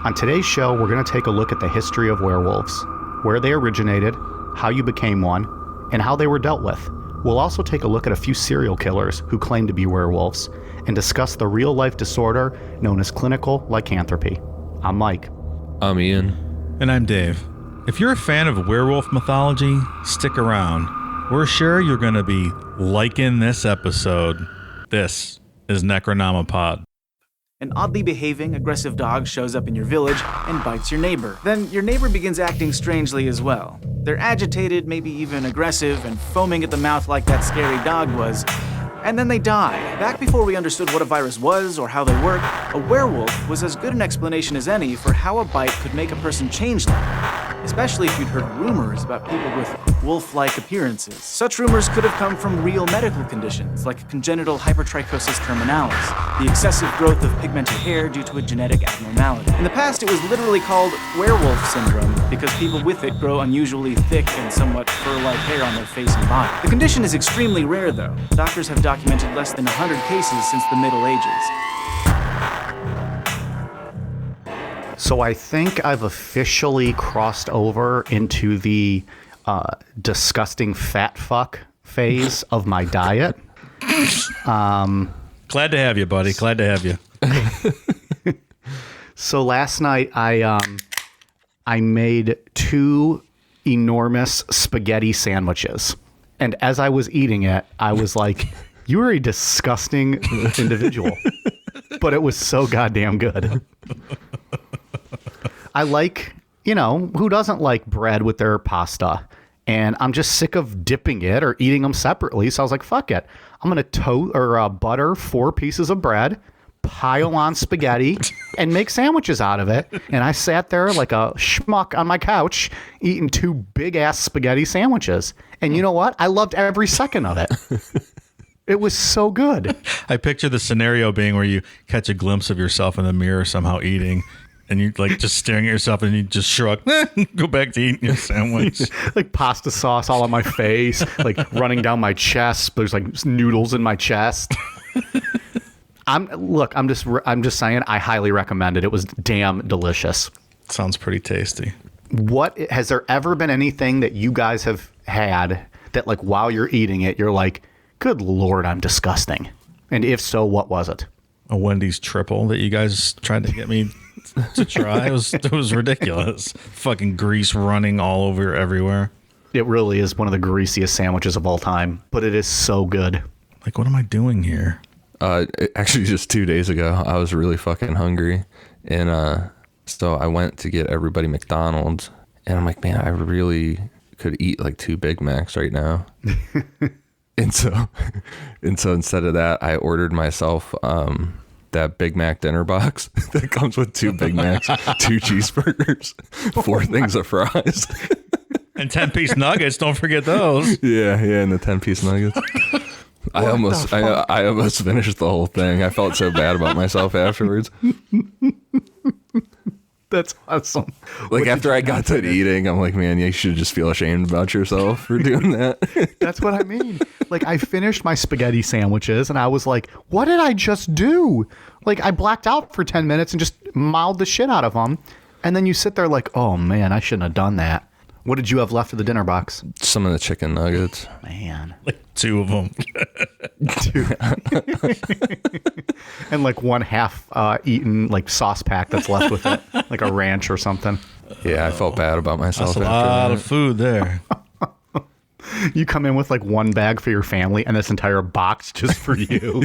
On today's show, we're going to take a look at the history of werewolves, where they originated, how you became one, and how they were dealt with. We'll also take a look at a few serial killers who claim to be werewolves and discuss the real-life disorder known as clinical lycanthropy. I'm Mike. I'm Ian. And I'm Dave. If you're a fan of werewolf mythology, stick around. We're sure you're going to be liking this episode. This is Necronomipod. An oddly behaving, aggressive dog shows up in your village and bites your neighbor. Then your neighbor begins acting strangely as well. They're agitated, maybe even aggressive, and foaming at the mouth like that scary dog was. And then they die. Back before we understood what a virus was or how they work, a werewolf was as good an explanation as any for how a bite could make a person changeling. Especially if you'd heard rumors about people with wolf-like appearances. Such rumors could have come from real medical conditions, like congenital hypertrichosis terminalis, the excessive growth of pigmented hair due to a genetic abnormality. In the past, it was literally called werewolf syndrome because people with it grow unusually thick and somewhat fur-like hair on their face and body. The condition is extremely rare, though. Doctors have documented less than 100 cases since the Middle Ages. So I think I've officially crossed over into the disgusting fat fuck phase of my diet. Glad to have you, buddy. Glad to have you. So last night I made 2 enormous spaghetti sandwiches. And as I was eating it, I was like, you are a disgusting individual. But it was so goddamn good. I like, who doesn't like bread with their pasta? And I'm just sick of dipping it or eating them separately. So I was like, fuck it. I'm going to butter 4 pieces of bread, pile on spaghetti, and make sandwiches out of it. And I sat there like a schmuck on my couch eating 2 big-ass spaghetti sandwiches. And you know what? I loved every second of it. It was so good. I picture the scenario being where you catch a glimpse of yourself in the mirror somehow eating, and you like just staring at yourself and you just shrug, go back to eating your sandwich. Like pasta sauce all on my face, like running down my chest. There's like noodles in my chest. I'm just saying I highly recommend it. It was damn delicious. Sounds pretty tasty. What has there ever been anything that you guys have had that like while you're eating it, you're like, good Lord, I'm disgusting? And if so, what was it? A Wendy's triple that you guys tried to get me to try. It was ridiculous. Fucking grease running all over everywhere. It really is one of the greasiest sandwiches of all time, but it is so good. Like, what am I doing here? Actually, just 2 days ago, I was really fucking hungry. And so I went to get everybody McDonald's. And I'm like, man, I really could eat like 2 Big Macs right now. And so instead of that, I ordered myself that Big Mac dinner box that comes with 2 Big Macs, 2 cheeseburgers, 4 things of fries. And 10-piece nuggets, don't forget those. Yeah, and the 10-piece nuggets. I almost finished the whole thing. I felt so bad about myself afterwards. That's awesome. Like after I got done eating, I'm like, man, you should just feel ashamed about yourself for doing that. That's what I mean. Like I finished my spaghetti sandwiches and I was like, what did I just do? Like I blacked out for 10 minutes and just mauled the shit out of them. And then you sit there like, oh man, I shouldn't have done that. What did you have left of the dinner box? Some of the chicken nuggets. Man. Like 2 of them. 2. And like 1 half eaten like sauce pack that's left with it. Like a ranch or something. Yeah, I felt bad about myself. That's a lot of food there. You come in with like 1 bag for your family and this entire box just for you.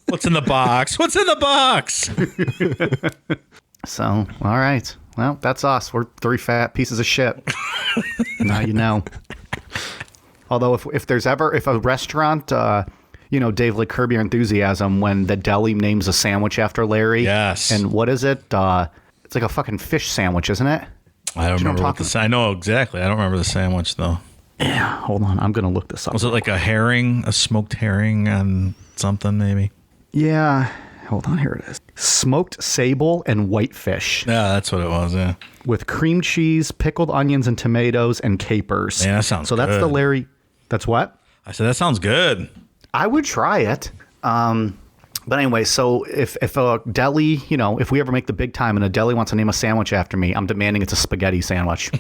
What's in the box? What's in the box? So, all right. Well, that's us. We're 3 fat pieces of shit. Now you know. Although if a restaurant, Dave, like Curb Your Enthusiasm, when the deli names a sandwich after Larry. Yes. And what is it? It's like a fucking fish sandwich, isn't it? I don't remember I know exactly. I don't remember the sandwich though. Yeah. Hold on. I'm going to look this up. Was it like a smoked herring on something maybe? Yeah. Hold on, here it is. Smoked sable and whitefish. Yeah, that's what it was, yeah. With cream cheese, pickled onions and tomatoes, and capers. Yeah, that sounds good. So that's the Larry... That's what? I said, that sounds good. I would try it. But anyway, so if a deli, if we ever make the big time and a deli wants to name a sandwich after me, I'm demanding it's a spaghetti sandwich.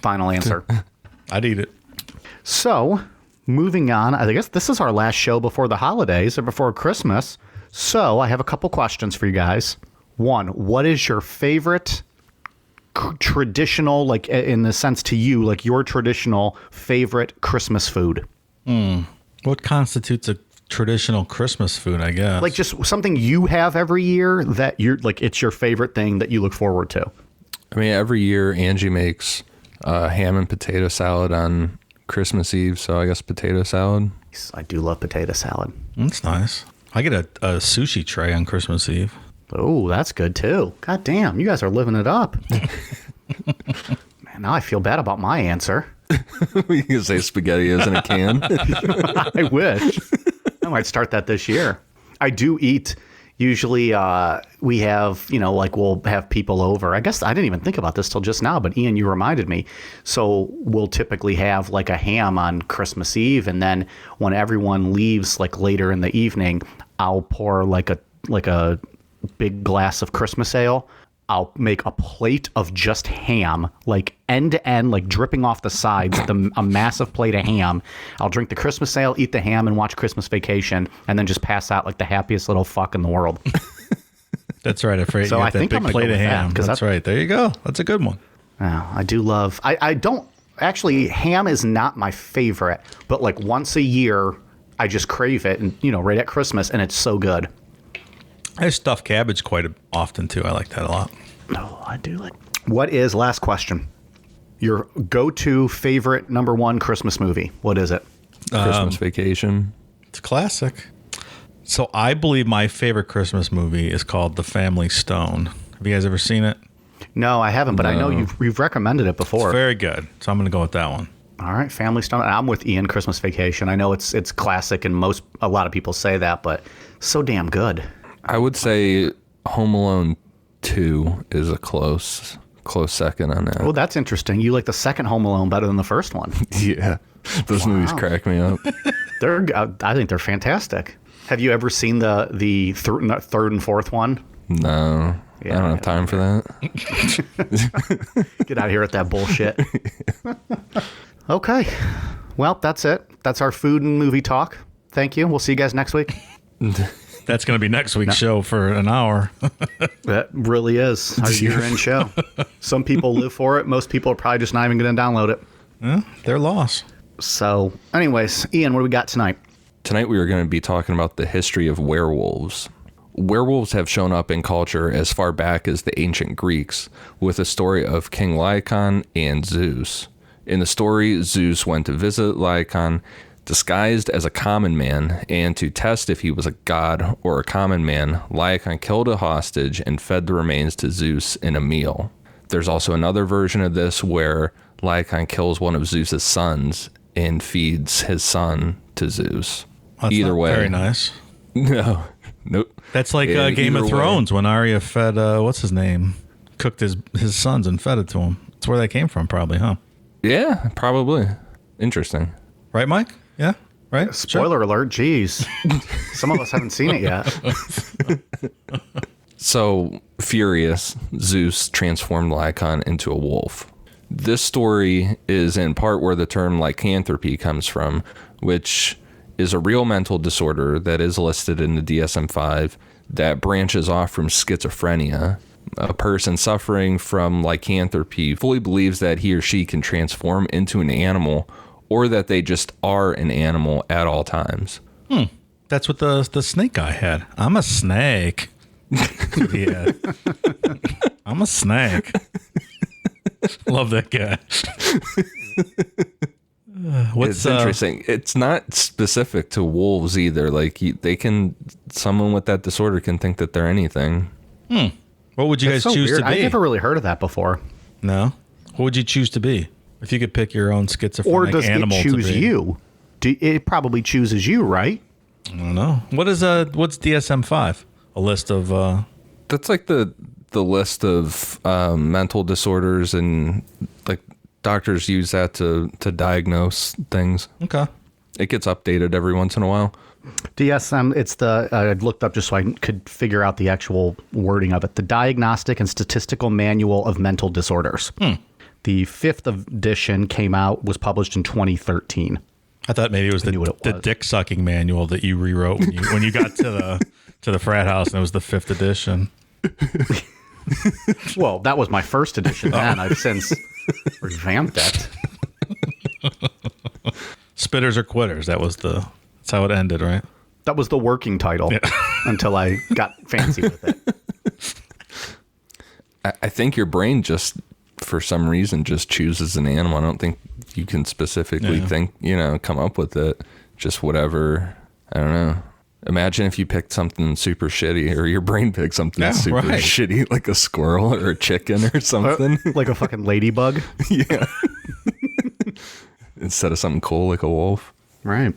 Final answer. I'd eat it. So, moving on, I guess this is our last show before the holidays or before Christmas. So, I have a couple questions for you guys. One, what is your favorite traditional, like in the sense to you, like your traditional favorite Christmas food? What constitutes a traditional Christmas food, I guess? Like just something you have every year that you're like, it's your favorite thing that you look forward to. I mean, every year Angie makes ham and potato salad on Christmas Eve, so I guess potato salad. I do love potato salad. That's nice. I get a sushi tray on Christmas Eve. Oh, that's good too. God damn, you guys are living it up. Man, now I feel bad about my answer. You can say spaghetti is in a can. I wish. I might start that this year. I do eat. Usually we have, like we'll have people over. I guess I didn't even think about this till just now, but Ian, you reminded me. So we'll typically have like a ham on Christmas Eve. And then when everyone leaves, like later in the evening, I'll pour like a big glass of Christmas ale. I'll make a plate of just ham, like end to end, like dripping off the sides, a massive plate of ham. I'll drink the Christmas ale, eat the ham, and watch Christmas Vacation, and then just pass out like the happiest little fuck in the world. That's right. I forget So you I got that think big I'm gonna plate go of with that, ham. 'cause That's right. There you go. That's a good one. I do love. I don't actually. Ham is not my favorite, but like once a year, I just crave it, and right at Christmas, and it's so good. I stuff cabbage quite often too. I like that a lot. Oh, I do like. What is, last question, your go-to favorite number one Christmas movie? What is it? Christmas Vacation. It's a classic. So I believe my favorite Christmas movie is called The Family Stone. Have you guys ever seen it? No, I haven't, but I know No. you've recommended it before. It's very good. So I'm going to go with that one. All right, Family Stone. I'm with Ian. Christmas Vacation. I know it's classic, and a lot of people say that, but so damn good. I would say Home Alone 2 is a close second on that. Oh, that's interesting. You like the second Home Alone better than the first one. Yeah, those movies crack me up. I think they're fantastic. Have you ever seen the third and fourth one? No, Yeah, I don't have time for that. Get out of here with that bullshit. Okay. Well, that's it. That's our food and movie talk. Thank you. We'll see you guys next week. That's going to be next week's show for an hour. That really is our year-end show. Some people live for it. Most people are probably just not even going to download it. Yeah, their loss. So, anyways, Ian, what do we got tonight? Tonight we are going to be talking about the history of werewolves. Werewolves have shown up in culture as far back as the ancient Greeks, with the story of King Lycaon and Zeus. In the story, Zeus went to visit Lycaon disguised as a common man, and to test if he was a god or a common man, Lycaon killed a hostage and fed the remains to Zeus in a meal. There's also another version of this where Lycaon kills one of Zeus's sons and feeds his son to Zeus. That's Either not way. very nice. No. Nope. That's like Yeah, Game of either way. Thrones when Arya fed, what's his name? Cooked his sons and fed it to him. That's where that came from, probably, huh? Yeah, probably. Interesting. Right, Mike? Yeah? Right? Spoiler alert. Jeez. Some of us haven't seen it yet. So, furious, Zeus transformed Lycaon into a wolf. This story is in part where the term lycanthropy comes from, which is a real mental disorder that is listed in the DSM-5 that branches off from schizophrenia. A person suffering from lycanthropy fully believes that he or she can transform into an animal, or that they just are an animal at all times. That's what the snake guy had. I'm a snake. Yeah. I'm a snake. Love that guy. It's interesting. It's not specific to wolves either. Like someone with that disorder can think that they're anything. What would you guys It's so choose weird. to be? I never really heard of that before. No? What would you choose to be? If you could pick your own schizophrenic Or does it animal choose to be. you? It probably chooses you, right? I don't know. What's DSM-5? A list of... That's like the list of mental disorders, and like doctors use that to diagnose things. Okay. It gets updated every once in a while. DSM, it's the, I looked up just so I could figure out the actual wording of it. The Diagnostic and Statistical Manual of Mental Disorders. The 5th edition was published in 2013. I thought maybe it was the dick sucking manual that you rewrote when you got to the frat house, and it was the 5th edition. Well, that was my first edition, and I've since revamped it. Spitters or quitters. That's how it ended, right? That was the working title until I got fancy with it. I think your brain just, for some reason, just chooses an animal. I don't think you can specifically think, come up with it. Just whatever. I don't know. Imagine if you picked something super shitty, or your brain picked something super shitty, like a squirrel or a chicken or something. Like a fucking ladybug. Yeah. Instead of something cool like a wolf. Right.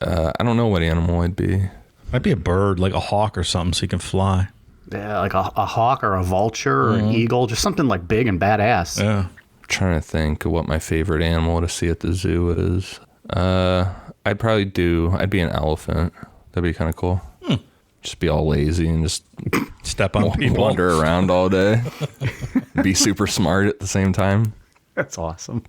I don't know what animal I'd be. Might be a bird, like a hawk or something, so you can fly. Yeah, like a hawk or a vulture or an eagle, just something like big and badass. Yeah. I'm trying to think of what my favorite animal to see at the zoo is. I'd be an elephant. That'd be kind of cool. Just be all lazy and just step on people, wander around all day. Be super smart at the same time. That's awesome.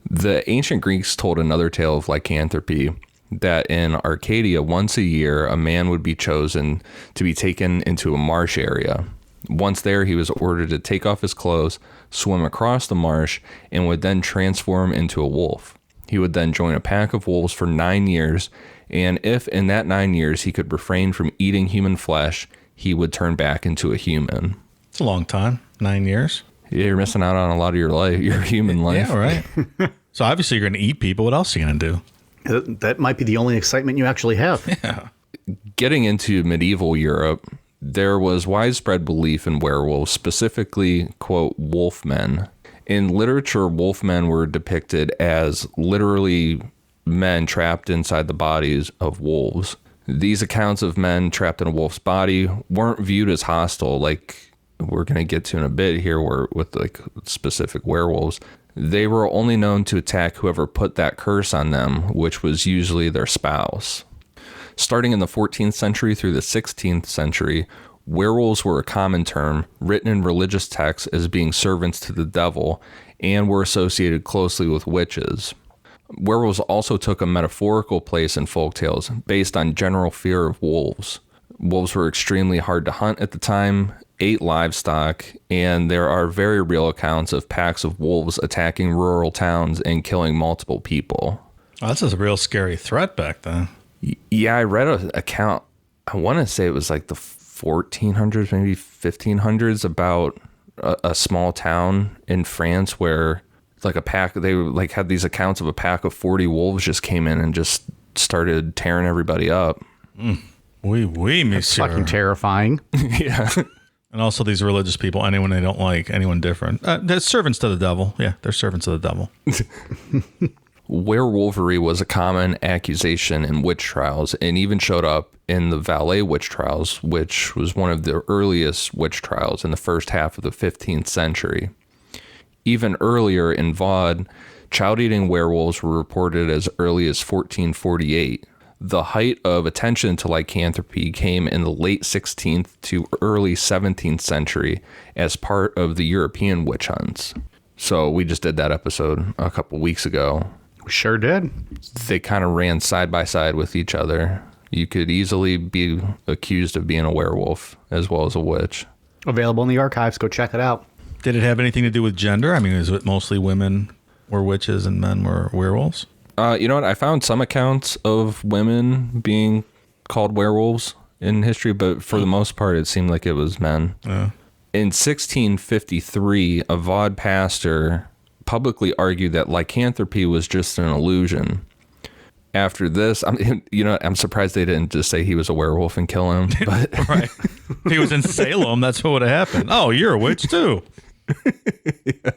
The ancient Greeks told another tale of lycanthropy, that in Arcadia, once a year, a man would be chosen to be taken into a marsh area. Once there, he was ordered to take off his clothes, swim across the marsh, and would then transform into a wolf. He would then join a pack of wolves for 9 years, and if in that 9 years he could refrain from eating human flesh, he would turn back into a human. It's a long time, 9 years. Yeah, you're missing out on a lot of your life, your human life. Yeah, right. So obviously you're going to eat people. What else are you going to do? That might be the only excitement you actually have. Yeah. Getting into medieval Europe, there was widespread belief in werewolves, specifically, quote, wolfmen. In literature, wolfmen were depicted as literally men trapped inside the bodies of wolves. These accounts of men trapped in a wolf's body weren't viewed as hostile, like we're going to get to in a bit here with like specific werewolves. They were only known to attack whoever put that curse on them, which was usually their spouse. Starting in the 14th century through the 16th century, werewolves were a common term written in religious texts as being servants to the devil and were associated closely with witches. Werewolves also took a metaphorical place in folktales based on general fear of wolves. Wolves were extremely hard to hunt at the time, ate livestock, and there are very real accounts of packs of wolves attacking rural towns and killing multiple people. Oh, that's a real scary threat back then. Yeah, I read an account, I want to say it was like the 1400s, maybe 1500s, about a small town in France where like a pack, they like had these accounts of a pack of 40 wolves just came in and just started tearing everybody up. Oui, monsieur. That's fucking terrifying. Yeah. And also these religious people, anyone they don't like, anyone different. They're servants to the devil. Yeah, they're servants of the devil. Werewolvery was a common accusation in witch trials and even showed up in the Valais witch trials, which was one of the earliest witch trials in the first half of the 15th century. Even earlier in Vaud, child-eating werewolves were reported as early as 1448. The height of attention to lycanthropy came in the late 16th to early 17th century as part of the European witch hunts. So we just did that episode a couple weeks ago. We sure did. They kind of ran side by side with each other. You could easily be accused of being a werewolf as well as a witch. Available in the archives. Go check it out. Did it have anything to do with gender? I mean, is it mostly women were witches and men were werewolves? You know what? I found some accounts of women being called werewolves in history, but for the most part, it seemed like it was men. In 1653, a Vaud pastor publicly argued that lycanthropy was just an illusion. After this, I'm surprised they didn't just say he was a werewolf and kill him. But right. If he was in Salem, that's what would have happened. Oh, you're a witch too. Yeah.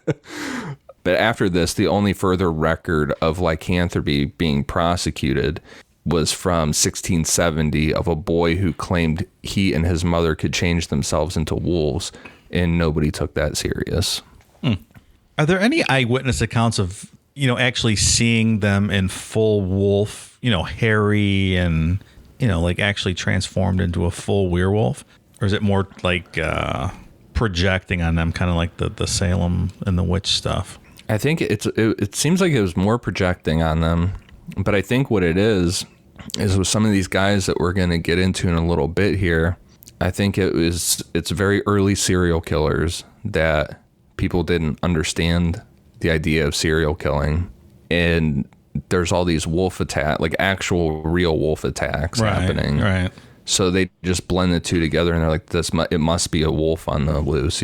But after this, the only further record of lycanthropy being prosecuted was from 1670 of a boy who claimed he and his mother could change themselves into wolves, and nobody took that serious. Are there any eyewitness accounts of actually seeing them in full wolf, hairy and, like actually transformed into a full werewolf? Or is it more like projecting on them, kind of like the Salem and the witch stuff? I think it seems like it was more projecting on them, but I think what it is with some of these guys that we're going to get into in a little bit here, I think it's very early serial killers that people didn't understand the idea of serial killing, and there's all these wolf attack, like actual real wolf attacks happening. Right. So they just blend the two together, and they're like, it must be a wolf on the loose,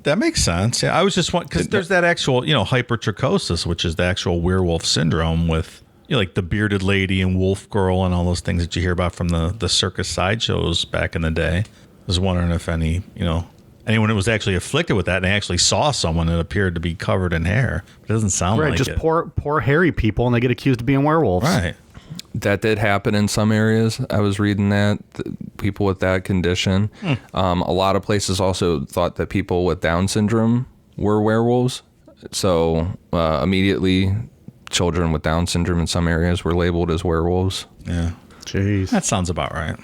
That makes sense. Yeah, I was just because there's that actual, hypertrichosis, which is the actual werewolf syndrome with, like the bearded lady and wolf girl and all those things that you hear about from the circus sideshows back in the day. I was wondering if anyone that was actually afflicted with that and they actually saw someone that appeared to be covered in hair. It doesn't sound like just it. poor hairy people, and they get accused of being werewolves. Right. That did happen in some areas. I was reading that people with that condition. A lot of places also thought that people with Down syndrome were werewolves. So immediately, children with Down syndrome in some areas were labeled as werewolves. Yeah. Jeez. That sounds about right.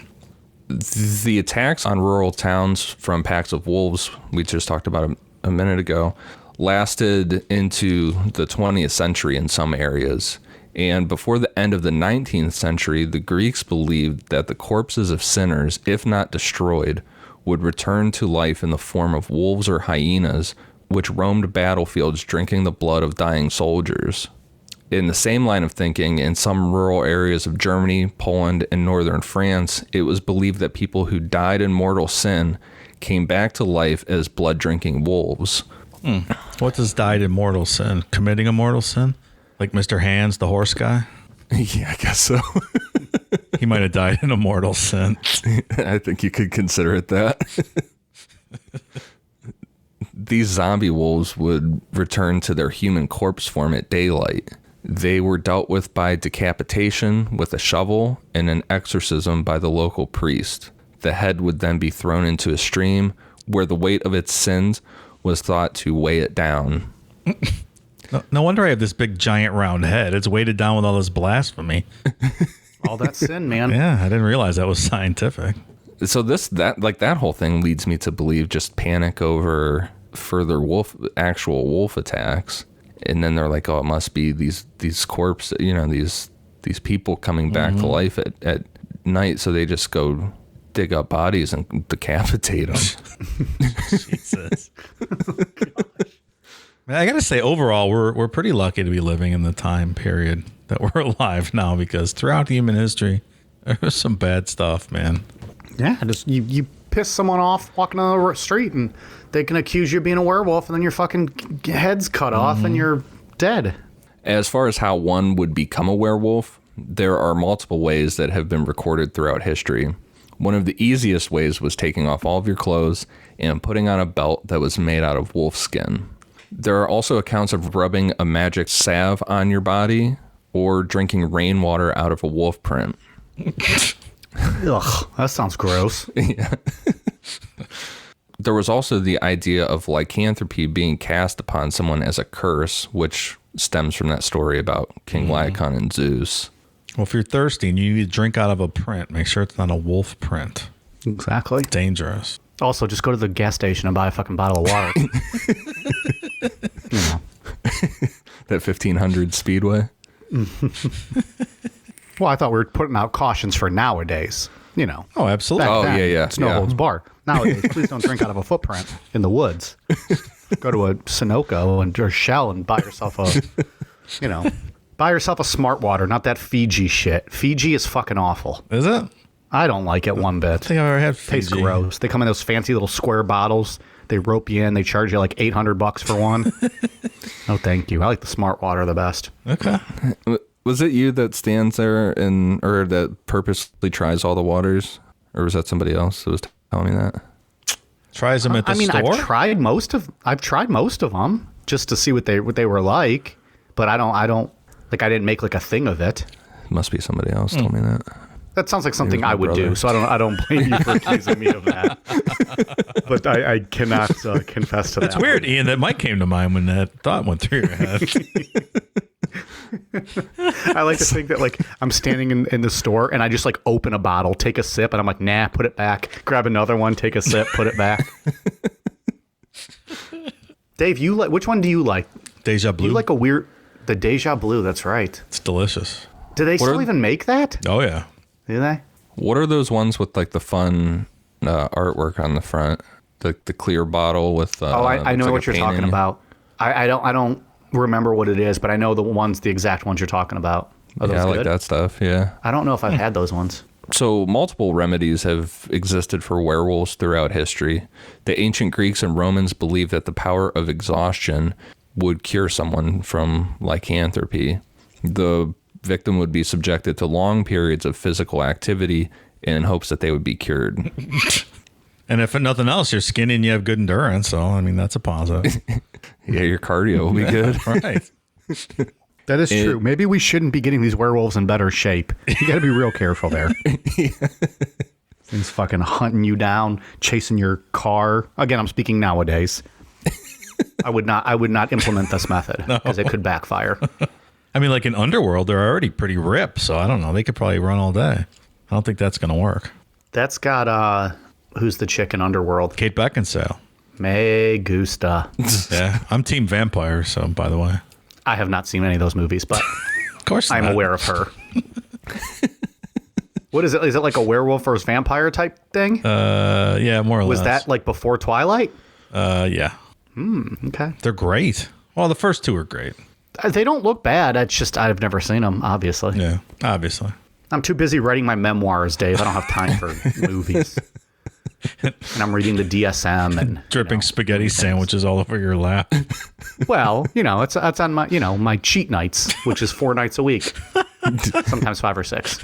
The attacks on rural towns from packs of wolves we just talked about a minute ago lasted into the 20th century in some areas. And before the end of the 19th century, the Greeks believed that the corpses of sinners, if not destroyed, would return to life in the form of wolves or hyenas, which roamed battlefields drinking the blood of dying soldiers. In the same line of thinking, in some rural areas of Germany, Poland, and northern France, it was believed that people who died in mortal sin came back to life as blood-drinking wolves. What does died in mortal sin? Committing a mortal sin? Like Mr. Hands, the horse guy? Yeah, I guess so. He might have died in a mortal sin. I think you could consider it that. These zombie wolves would return to their human corpse form at daylight. They were dealt with by decapitation with a shovel and an exorcism by the local priest. The head would then be thrown into a stream where the weight of its sins was thought to weigh it down. No wonder I have this big giant round head. It's weighted down with all this blasphemy. All that sin, man. Yeah, I didn't realize that was scientific. So that whole thing leads me to believe just panic over further actual wolf attacks. And then they're like, oh, it must be these corpses, these people coming back to life at night. So they just go dig up bodies and decapitate them. Jesus. I gotta say, overall, we're pretty lucky to be living in the time period that we're alive now, because throughout human history, there was some bad stuff, man. Yeah, just you piss someone off walking on the street, and they can accuse you of being a werewolf, and then your fucking head's cut off, and you're dead. As far as how one would become a werewolf, there are multiple ways that have been recorded throughout history. One of the easiest ways was taking off all of your clothes and putting on a belt that was made out of wolf skin. There are also accounts of rubbing a magic salve on your body or drinking rainwater out of a wolf print. Ugh, that sounds gross. Yeah. There was also the idea of lycanthropy being cast upon someone as a curse, which stems from that story about King Lycaon and Zeus. Well, if you're thirsty and you need to drink out of a print, make sure it's not a wolf print. Exactly. It's dangerous. Also, just go to the gas station and buy a fucking bottle of water. That 1500 Speedway. Well, I thought we were putting out cautions for nowadays. Oh, absolutely. Oh, yeah. It's no holds barred. Nowadays, please don't drink out of a footprint in the woods. Go to a Sunoco or Shell and buy yourself buy yourself a smart water, not that Fiji shit. Fiji is fucking awful. Is it? I don't like it one bit. I think I've ever had Fiji. Tastes gross. They come in those fancy little square bottles. They rope you in. They charge you like $800 for one. No, thank you. I like the smart water the best. Okay. Was it you that stands there or that purposely tries all the waters? Or was that somebody else that was telling me that? Tries them at the store? I've tried most of them just to see what they were like, but I didn't make like a thing of it. Must be somebody else told me that. That sounds like something my I would do, brother. so I don't blame you for accusing me of that. But I cannot confess to that. It's weird, Ian. That might came to mind when that thought went through your head. I like to think that like I'm standing in the store and I just like open a bottle, take a sip, and I'm like, nah, put it back. Grab another one, take a sip, put it back. Dave, which one do you like? Deja Blue. You like the Deja Blue, that's right. It's delicious. Do they still even make that? Oh, yeah. Do they? What are those ones with like the fun artwork on the front? The clear bottle with. I know looks like what a you're talking painting? about. I don't remember what it is, but I know the exact ones you're talking about. Are those Yeah, I like good? that stuff. Yeah. I don't know if I've had those ones. So multiple remedies have existed for werewolves throughout history. The ancient Greeks and Romans believed that the power of exhaustion would cure someone from lycanthropy. The victim would be subjected to long periods of physical activity in hopes that they would be cured. And if nothing else, you're skinny and you have good endurance. So, I mean, that's a positive. Yeah, your cardio will be good. Right. That is true. Maybe we shouldn't be getting these werewolves in better shape. You got to be real careful there. Things fucking hunting you down, chasing your car. Again, I'm speaking nowadays. I would not implement this method because it could backfire. I mean, like in Underworld, they're already pretty ripped. So, I don't know. They could probably run all day. I don't think that's going to work. That's got, who's the chick in Underworld? Kate Beckinsale. Me gusta. Yeah. I'm Team Vampire. So, by the way. I have not seen any of those movies, but Of course I'm not. aware of her. What is it? Is it like a werewolf versus vampire type thing? Yeah, more or less. Was that like before Twilight? Yeah. Okay. They're great. Well, the first two are great. They don't look bad. It's just I've never seen them, obviously. Yeah, obviously. I'm too busy writing my memoirs, Dave. I don't have time for movies. And I'm reading the DSM and Dripping spaghetti sandwiches all over your lap. well, it's on my my cheat nights, which is 4 nights a week, sometimes 5 or 6.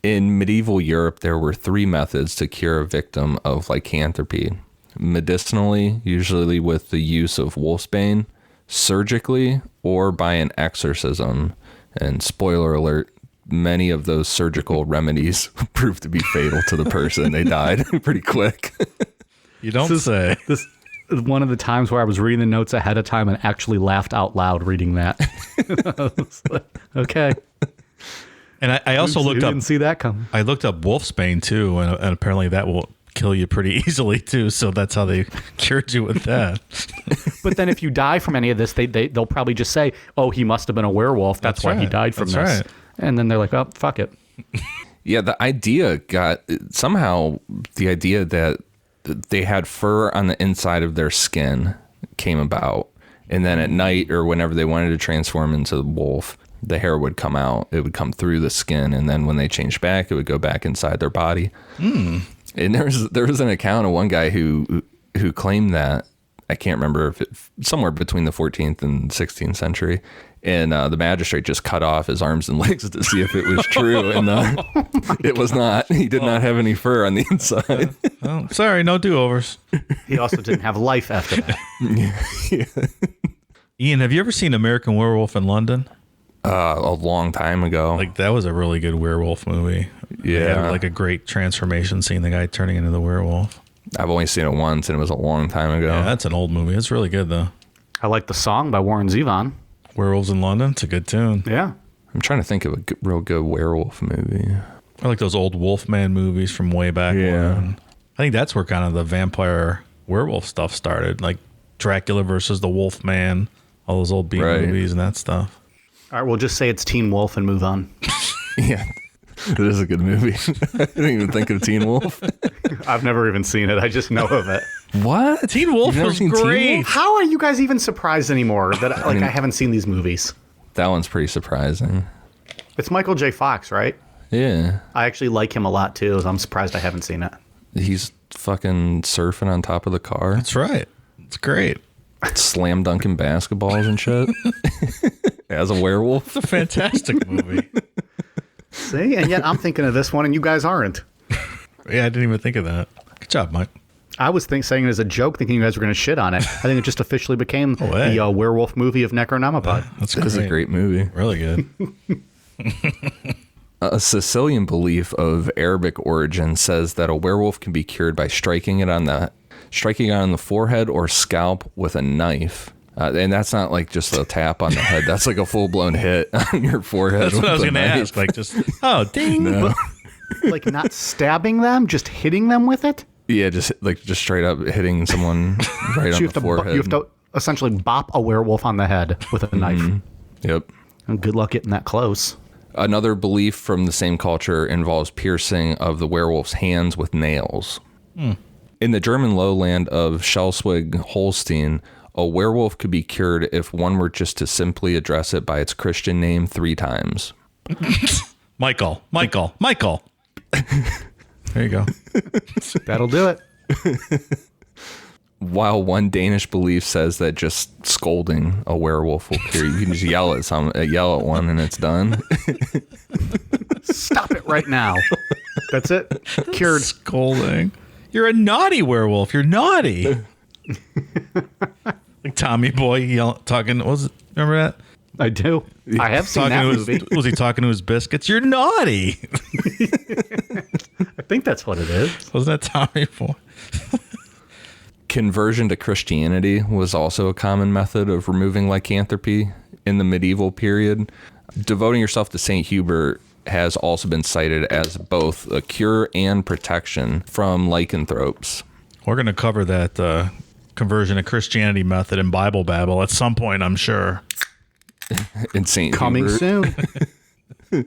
In medieval Europe, there were 3 methods to cure a victim of lycanthropy. Medicinally, usually with the use of wolfsbane, surgically, or by an exorcism. And spoiler alert, many of those surgical remedies proved to be fatal to the person. They died pretty quick. You don't say. This is one of the times where I was reading the notes ahead of time and actually laughed out loud reading that. I was like, okay. And I also Oops, looked you up. didn't see that come. I looked up wolfsbane too, and apparently that will kill you pretty easily too. So that's how they cured you with that. But then if you die from any of this, they'll probably just say, "Oh, he must have been a werewolf. That's why he right. died from That's this." right. And then they're like, "Oh, fuck it." Yeah, the idea somehow the idea that they had fur on the inside of their skin came about. And then at night or whenever they wanted to transform into the wolf, the hair would come out. It would come through the skin. And then when they changed back, it would go back inside their body. And there was an account of one guy who claimed that, I can't remember if somewhere between the 14th and 16th century. And the magistrate just cut off his arms and legs to see if it was true. And it was not. He did not have any fur on the inside. Oh, sorry, no do-overs. He also didn't have life after that. Ian, have you ever seen American Werewolf in London? A long time ago. Like that was a really good werewolf movie. They had, Yeah. like a great transformation scene, the guy turning into the werewolf. I've only seen it once, and it was a long time ago. Yeah, that's an old movie. It's really good though. I like the song by Warren Zevon. Werewolves in London. It's a good tune. Yeah. I'm trying to think of a real good werewolf movie. I like those old Wolfman movies from way back Yeah. when. I think that's where kind of the vampire werewolf stuff started, like Dracula versus the Wolfman, all those old B Right. movies and that stuff. All right, we'll just say it's Teen Wolf and move on. Yeah, it is a good movie. I didn't even think of Teen Wolf. I've never even seen it. I just know of it. What? Teen Wolf You've never was seen Teen great. Wolf? How are you guys even surprised anymore that I haven't seen these movies? That one's pretty surprising. It's Michael J. Fox, right? Yeah. I actually like him a lot too, so I'm surprised I haven't seen it. He's fucking surfing on top of the car, That's right. It's great. slam dunking basketballs and shit. As a werewolf. It's a fantastic movie. See? And yet I'm thinking of this one and you guys aren't. Yeah, I didn't even think of that. Good job, Mike. I was saying it as a joke, thinking you guys were going to shit on it. I think it just officially became hey. the werewolf movie of Necronomicon. That's It is a great movie. Really good. A Sicilian belief of Arabic origin says that a werewolf can be cured by striking it on the forehead or scalp with a knife. And that's not like just a tap on the head. That's like a full-blown hit on your forehead. That's what I was going to ask. Like just, oh, ding. No. Like not stabbing them, just hitting them with it? Yeah, just straight up hitting someone right on the forehead. You have to essentially bop a werewolf on the head with a knife. Yep. And good luck getting that close. Another belief from the same culture involves piercing of the werewolf's hands with nails. In the German lowland of Schleswig-Holstein, a werewolf could be cured if one were just to simply address it by its Christian name 3 times. Michael. There you go. That'll do it. While one Danish belief says that just scolding a werewolf will cure you. You can just yell at one and it's done. Stop it right now. That's it. Cured. Scolding. You're a naughty werewolf. You're naughty. Like Tommy Boy talking. Remember that? I do. I have seen that movie. Was he talking to his biscuits? You're naughty. I think that's what it is. Wasn't that Tommy Boy? Conversion to Christianity was also a common method of removing lycanthropy in the medieval period. Devoting yourself to St. Hubert has also been cited as both a cure and protection from lycanthropes. We're going to cover that conversion to Christianity method in Bible Babble at some point, I'm sure. In St. Coming Hubert. soon.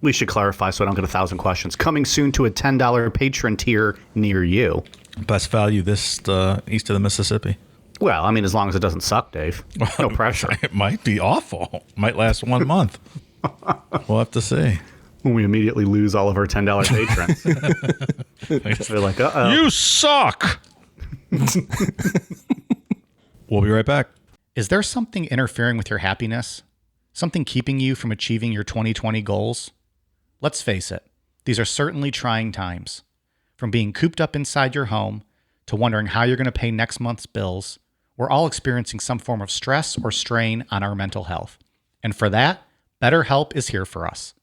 We should clarify so I don't get 1,000 questions. Coming soon to a $10 patron tier near you. Best value this east of the Mississippi. Well, I mean, as long as it doesn't suck, Dave. No pressure. It might be awful. Might last 1 month. We'll have to see. When we immediately lose all of our $10 patrons. They're like, uh-oh. You suck. We'll be right back. Is there something interfering with your happiness? Something keeping you from achieving your 2020 goals? Let's face it, these are certainly trying times. From being cooped up inside your home to wondering how you're going to pay next month's bills, we're all experiencing some form of stress or strain on our mental health. And for that, BetterHelp is here for us.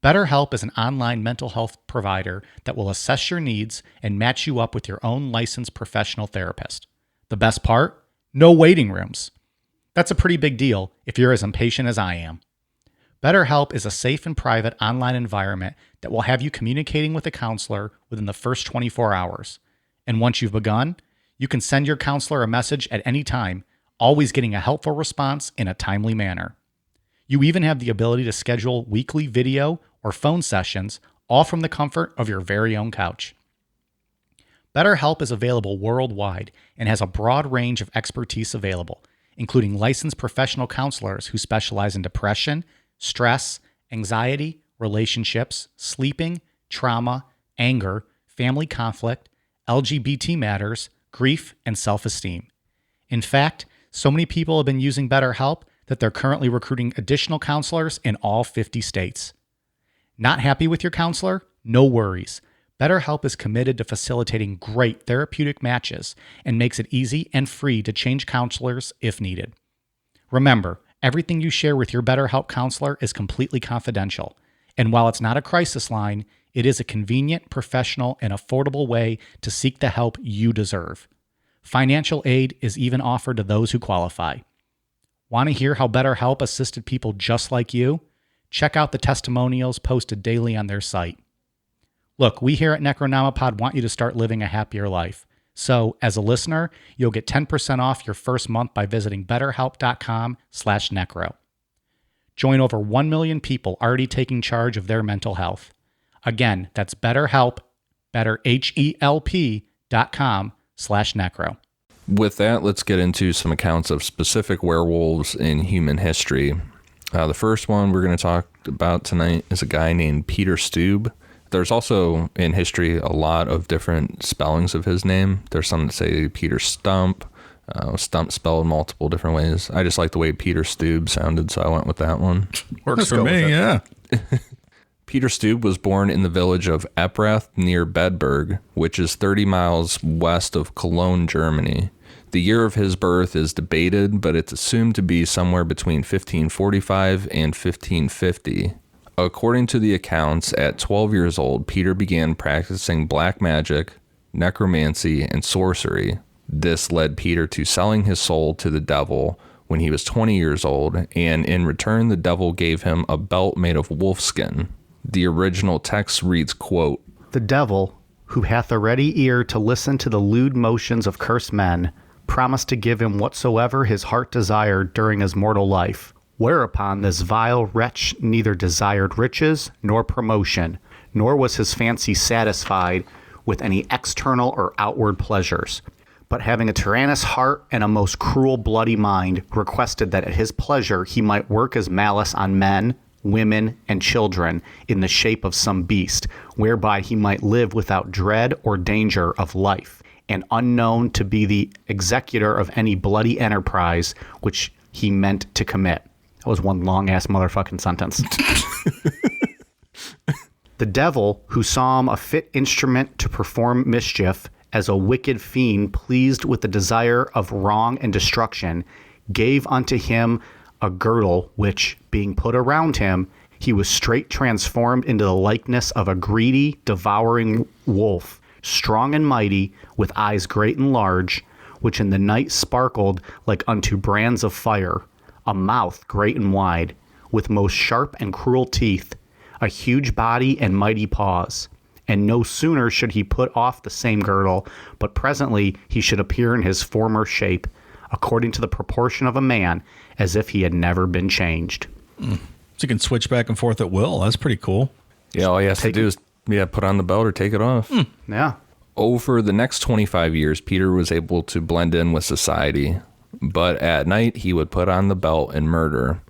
BetterHelp is an online mental health provider that will assess your needs and match you up with your own licensed professional therapist. The best part? No waiting rooms. That's a pretty big deal if you're as impatient as I am. BetterHelp is a safe and private online environment that will have you communicating with a counselor within the first 24 hours. And once you've begun, you can send your counselor a message at any time, always getting a helpful response in a timely manner. You even have the ability to schedule weekly video or phone sessions, all from the comfort of your very own couch. BetterHelp is available worldwide and has a broad range of expertise available, including licensed professional counselors who specialize in depression, stress, anxiety, relationships, sleeping, trauma, anger, family conflict, LGBT matters, grief, and self-esteem. In fact, so many people have been using BetterHelp that they're currently recruiting additional counselors in all 50 states. Not happy with your counselor? No worries. BetterHelp is committed to facilitating great therapeutic matches and makes it easy and free to change counselors if needed. Remember, everything you share with your BetterHelp counselor is completely confidential. And while it's not a crisis line, it is a convenient, professional, and affordable way to seek the help you deserve. Financial aid is even offered to those who qualify. Want to hear how BetterHelp assisted people just like you? Check out the testimonials posted daily on their site. Look, we here at Necronomipod want you to start living a happier life. So, as a listener, you'll get 10% off your first month by visiting betterhelp.com/necro. Join over 1 million people already taking charge of their mental health. Again, that's BetterHelp, betterhelp.com/necro. With that, let's get into some accounts of specific werewolves in human history. The first one we're going to talk about tonight is a guy named Peter Stube. There's also in history a lot of different spellings of his name. There's some that say Peter Stump, Stump spelled multiple different ways. I just like the way Peter Stube sounded, so I went with that one. Works for me, yeah. Peter Stube was born in the village of Eprath near Bedburg, which is 30 miles west of Cologne, Germany. The year of his birth is debated, but it's assumed to be somewhere between 1545 and 1550. According to the accounts, at 12 years old, Peter began practicing black magic, necromancy, and sorcery. This led Peter to selling his soul to the devil when he was 20 years old, and in return, the devil gave him a belt made of wolfskin. The original text reads, quote, "The devil, who hath a ready ear to listen to the lewd motions of cursed men, promised to give him whatsoever his heart desired during his mortal life. Whereupon this vile wretch neither desired riches nor promotion, nor was his fancy satisfied with any external or outward pleasures, but having a tyrannous heart and a most cruel bloody mind, requested that at his pleasure he might work his malice on men, women, and children in the shape of some beast, whereby he might live without dread or danger of life, and unknown to be the executor of any bloody enterprise which he meant to commit." That was one long-ass motherfucking sentence. "The devil, who saw him a fit instrument to perform mischief, as a wicked fiend pleased with the desire of wrong and destruction, gave unto him a girdle, which, being put around him, he was straight transformed into the likeness of a greedy, devouring wolf, strong and mighty, with eyes great and large, which in the night sparkled like unto brands of fire, a mouth great and wide, with most sharp and cruel teeth, a huge body and mighty paws. And no sooner should he put off the same girdle, but presently he should appear in his former shape, according to the proportion of a man, as if he had never been changed." So you can switch back and forth at will. That's pretty cool. Yeah, all he has to do is put on the belt or take it off. Yeah. Over the next 25 years, Peter was able to blend in with society, but at night he would put on the belt and murder.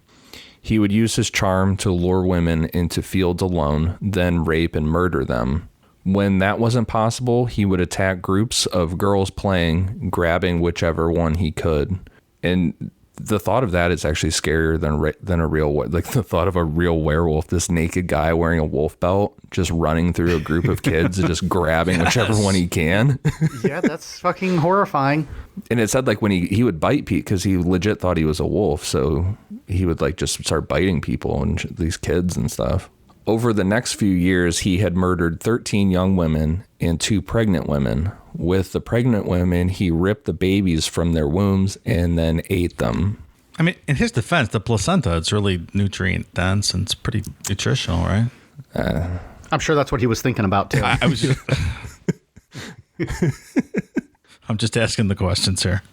He would use his charm to lure women into fields alone, then rape and murder them. When that wasn't possible, he would attack groups of girls playing, grabbing whichever one he could. And the thought of that is actually scarier than a real, like the thought of a real werewolf, this naked guy wearing a wolf belt, just running through a group of kids and just grabbing whichever one he can. Yeah, that's fucking horrifying. And it said like when he would bite Pete because he legit thought he was a wolf. So he would like just start biting people and these kids and stuff. Over the next few years, he had murdered 13 young women and 2 pregnant women. With the pregnant women, he ripped the babies from their wombs and then ate them. I mean, in his defense, the placenta, it's really nutrient dense and it's pretty nutritional, right? I'm sure that's what he was thinking about, too. I was just... I'm just asking the questions here.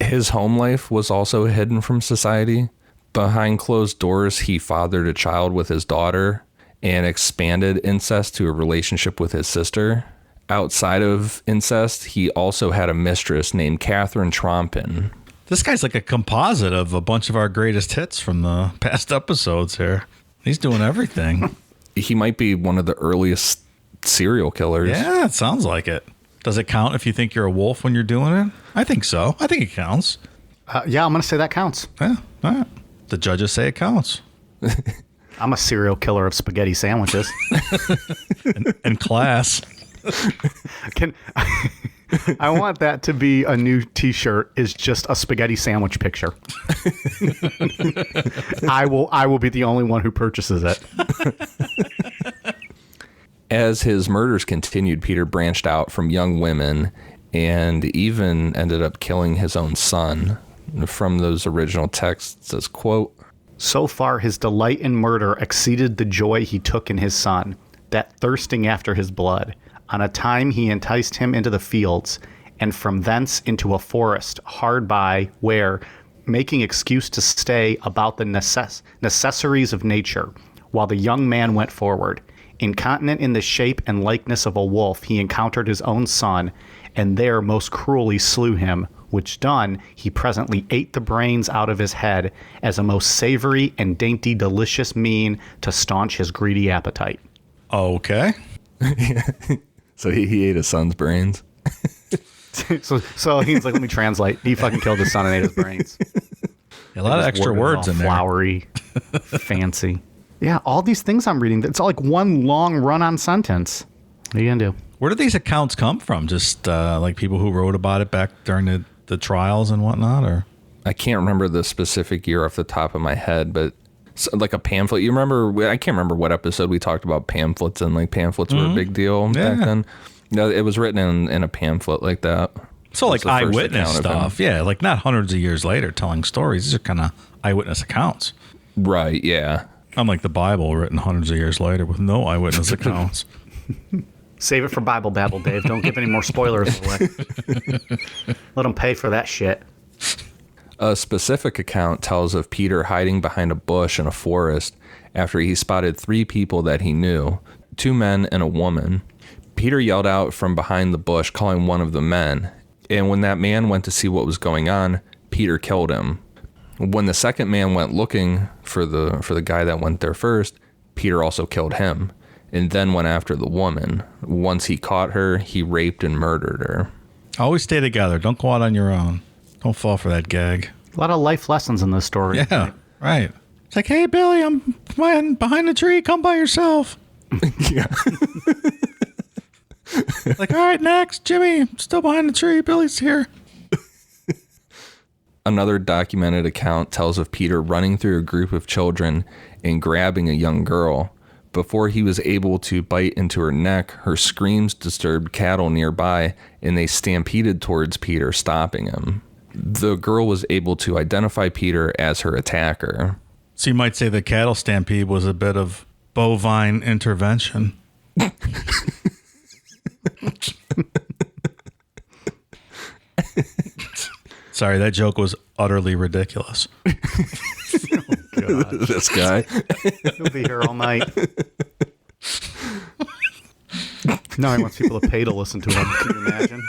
His home life was also hidden from society. Behind closed doors, he fathered a child with his daughter and expanded incest to a relationship with his sister. Outside of incest, he also had a mistress named Catherine Trompin. This guy's like a composite of a bunch of our greatest hits from the past episodes here. He's doing everything. He might be one of the earliest serial killers. Yeah, it sounds like it. Does it count if you think you're a wolf when you're doing it? I think so. I think it counts. Yeah, I'm going to say that counts. Yeah, all right. The judges say it counts. I'm a serial killer of spaghetti sandwiches. And class. I want that to be a new T-shirt. Is just a spaghetti sandwich picture. I will be the only one who purchases it. As his murders continued, Peter branched out from young women and even ended up killing his own son. From those original texts, it says, quote, "So far his delight in murder exceeded the joy he took in his son, that thirsting after his blood. On a time he enticed him into the fields, and from thence into a forest hard by, where, making excuse to stay about the necessaries of nature, while the young man went forward, incontinent in the shape and likeness of a wolf, he encountered his own son, and there most cruelly slew him, which done, he presently ate the brains out of his head as a most savory and dainty delicious mean to staunch his greedy appetite." Okay. So he ate his son's brains. So he's like, let me translate. He fucking killed his son and ate his brains. A lot of extra words in there. Flowery, fancy. Yeah, all these things I'm reading, it's all like one long run-on sentence. What are you going to do? Where did these accounts come from? Just like people who wrote about it back during the trials and whatnot? Or I can't remember the specific year off the top of my head, but like a pamphlet. You remember? I can't remember what episode we talked about pamphlets, and like pamphlets were a big deal back then. No, it was written in a pamphlet like that. So like the first eyewitness account of him. stuff. Yeah, like not hundreds of years later telling stories. These are kind of eyewitness accounts. Right, yeah. Unlike the Bible written hundreds of years later with no eyewitness accounts. Save it for Bible Babble, Dave. Don't give any more spoilers away. Let them pay for that shit. A specific account tells of Peter hiding behind a bush in a forest after he spotted 3 people that he knew, 2 men and a woman. Peter yelled out from behind the bush, calling one of the men. And when that man went to see what was going on, Peter killed him. When the second man went looking for the guy that went there first, Peter also killed him, and then went after the woman. Once he caught her, he raped and murdered her. Always stay together. Don't go out on your own. Don't fall for that gag. A lot of life lessons in this story. Yeah, right. It's like, hey, Billy, I'm behind the tree. Come by yourself. Yeah. Like, all right, next. Jimmy, I'm still behind the tree. Billy's here. Another documented account tells of Peter running through a group of children and grabbing a young girl. Before he was able to bite into her neck, her screams disturbed cattle nearby, and they stampeded towards Peter, stopping him. The girl was able to identify Peter as her attacker. So you might say the cattle stampede was a bit of bovine intervention. Sorry, that joke was utterly ridiculous. God. This guy. He'll be here all night. Now he wants people to pay to listen to him. Can you imagine?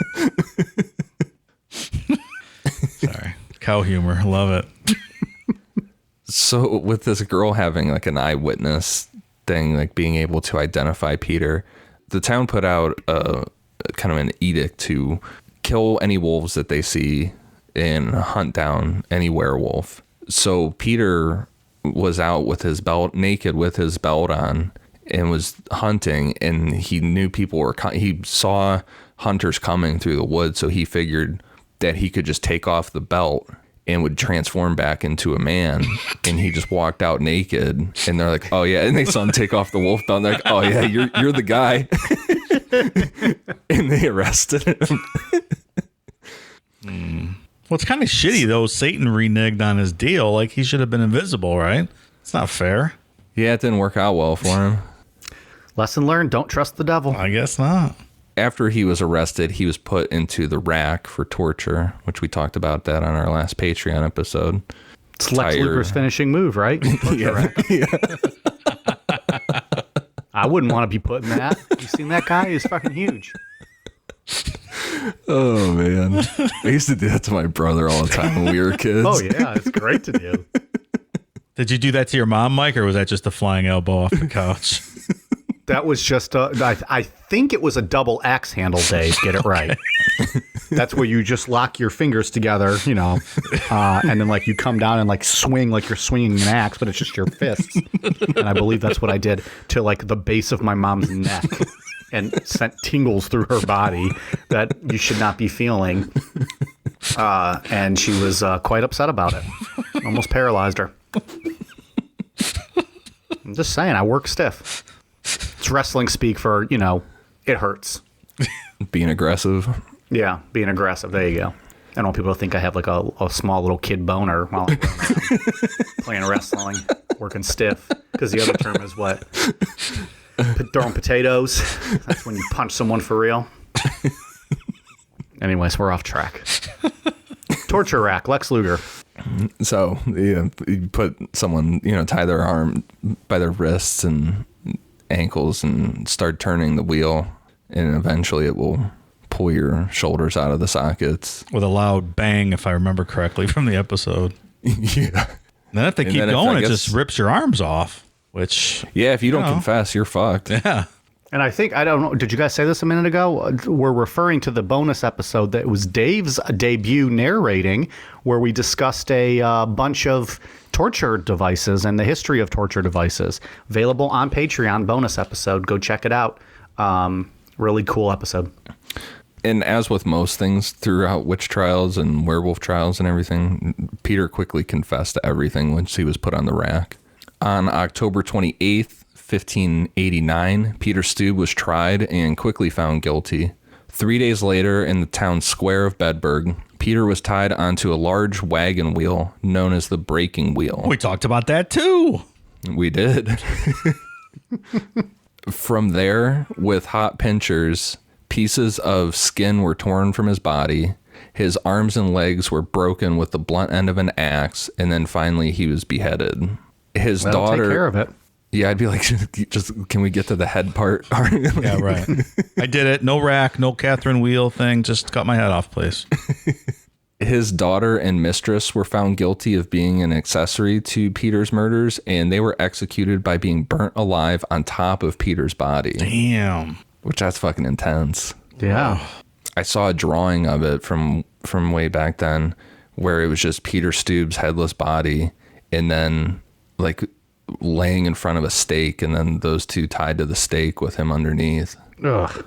Sorry. Cow humor. Love it. So with this girl having like an eyewitness thing, like being able to identify Peter, the town put out a kind of an edict to kill any wolves that they see and hunt down any werewolf. So Peter was out with his belt, naked with his belt on, and was hunting, and he knew people were he saw hunters coming through the woods, so he figured that he could just take off the belt and would transform back into a man. And he just walked out naked, and they're like, oh yeah, and they saw him take off the wolf belt. They're like, oh yeah, you're the guy. And they arrested him. Well, it's kind of shitty, though. Satan reneged on his deal. Like, he should have been invisible, right? It's not fair. Yeah, it didn't work out well for him. Lesson learned, don't trust the devil. I guess not. After he was arrested, he was put into the rack for torture, which we talked about that on our last Patreon episode. It's Lex Luger's finishing move, right? Torture rack. I wouldn't want to be put in that. You seen that guy? He's fucking huge. Oh, man. I used to do that to my brother all the time when we were kids. Oh, yeah. It's great to do. Did you do that to your mom, Mike, or was that just a flying elbow off the couch? That was just I think it was a double axe handle, Dave. Get it right. That's where you just lock your fingers together, and then like you come down and like swing like you're swinging an axe, but it's just your fists. And I believe that's what I did to like the base of my mom's neck and sent tingles through her body that you should not be feeling. And she was quite upset about it. Almost paralyzed her. I'm just saying, I work stiff. It's wrestling speak for, it hurts. Being aggressive. Yeah, being aggressive. There you go. I don't want people to think I have like a small little kid boner while I'm going around playing wrestling, working stiff. Because the other term is what? Throwing potatoes. That's when you punch someone for real. Anyways, we're off track. Torture rack, Lex Luger. So you put someone, tie their arm by their wrists and ankles and start turning the wheel, and eventually it will pull your shoulders out of the sockets. With a loud bang, if I remember correctly from the episode. Yeah. And then if they keep going, it just rips your arms off, which... Yeah, if you don't confess, you're fucked. Yeah. And I think, I don't know, did you guys say this a minute ago? We're referring to the bonus episode that was Dave's debut narrating, where we discussed a bunch of torture devices and the history of torture devices. Available on Patreon, bonus episode. Go check it out. Really cool episode. And as with most things throughout witch trials and werewolf trials and everything, Peter quickly confessed to everything once he was put on the rack. On October 28th, 1589, Peter Stube was tried and quickly found guilty. 3 days later, in the town square of Bedburg, Peter was tied onto a large wagon wheel known as the breaking wheel. We talked about that too. We did. From there, with hot pincers, pieces of skin were torn from his body. His arms and legs were broken with the blunt end of an axe, and then finally he was beheaded. His That'll daughter... take care of it. Yeah, I'd be like, just can we get to the head part? Yeah, right. I did it. No rack, no Catherine wheel thing. Just cut my head off, please. His daughter and mistress were found guilty of being an accessory to Peter's murders, and they were executed by being burnt alive on top of Peter's body. Damn. Which that's fucking intense. Yeah. I saw a drawing of it from way back then where it was just Peter Stube's headless body and then like laying in front of a stake and then those two tied to the stake with him underneath. Ugh.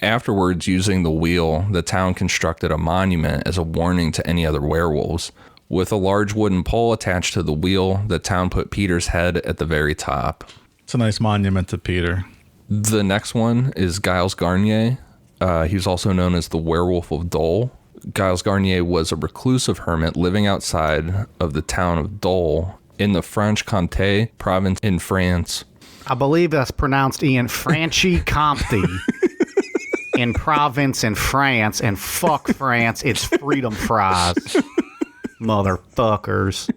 Afterwards, using the wheel, the town constructed a monument as a warning to any other werewolves. With a large wooden pole attached to the wheel, the town put Peter's head at the very top. It's a nice monument to Peter. The next one is Giles Garnier. He's also known as the Werewolf of Dole. Giles Garnier was a reclusive hermit living outside of the town of Dole in the Franche-Comté province in France. I believe that's pronounced Ian Franchi-Comté in province in France, and fuck France, it's freedom fries. Motherfuckers.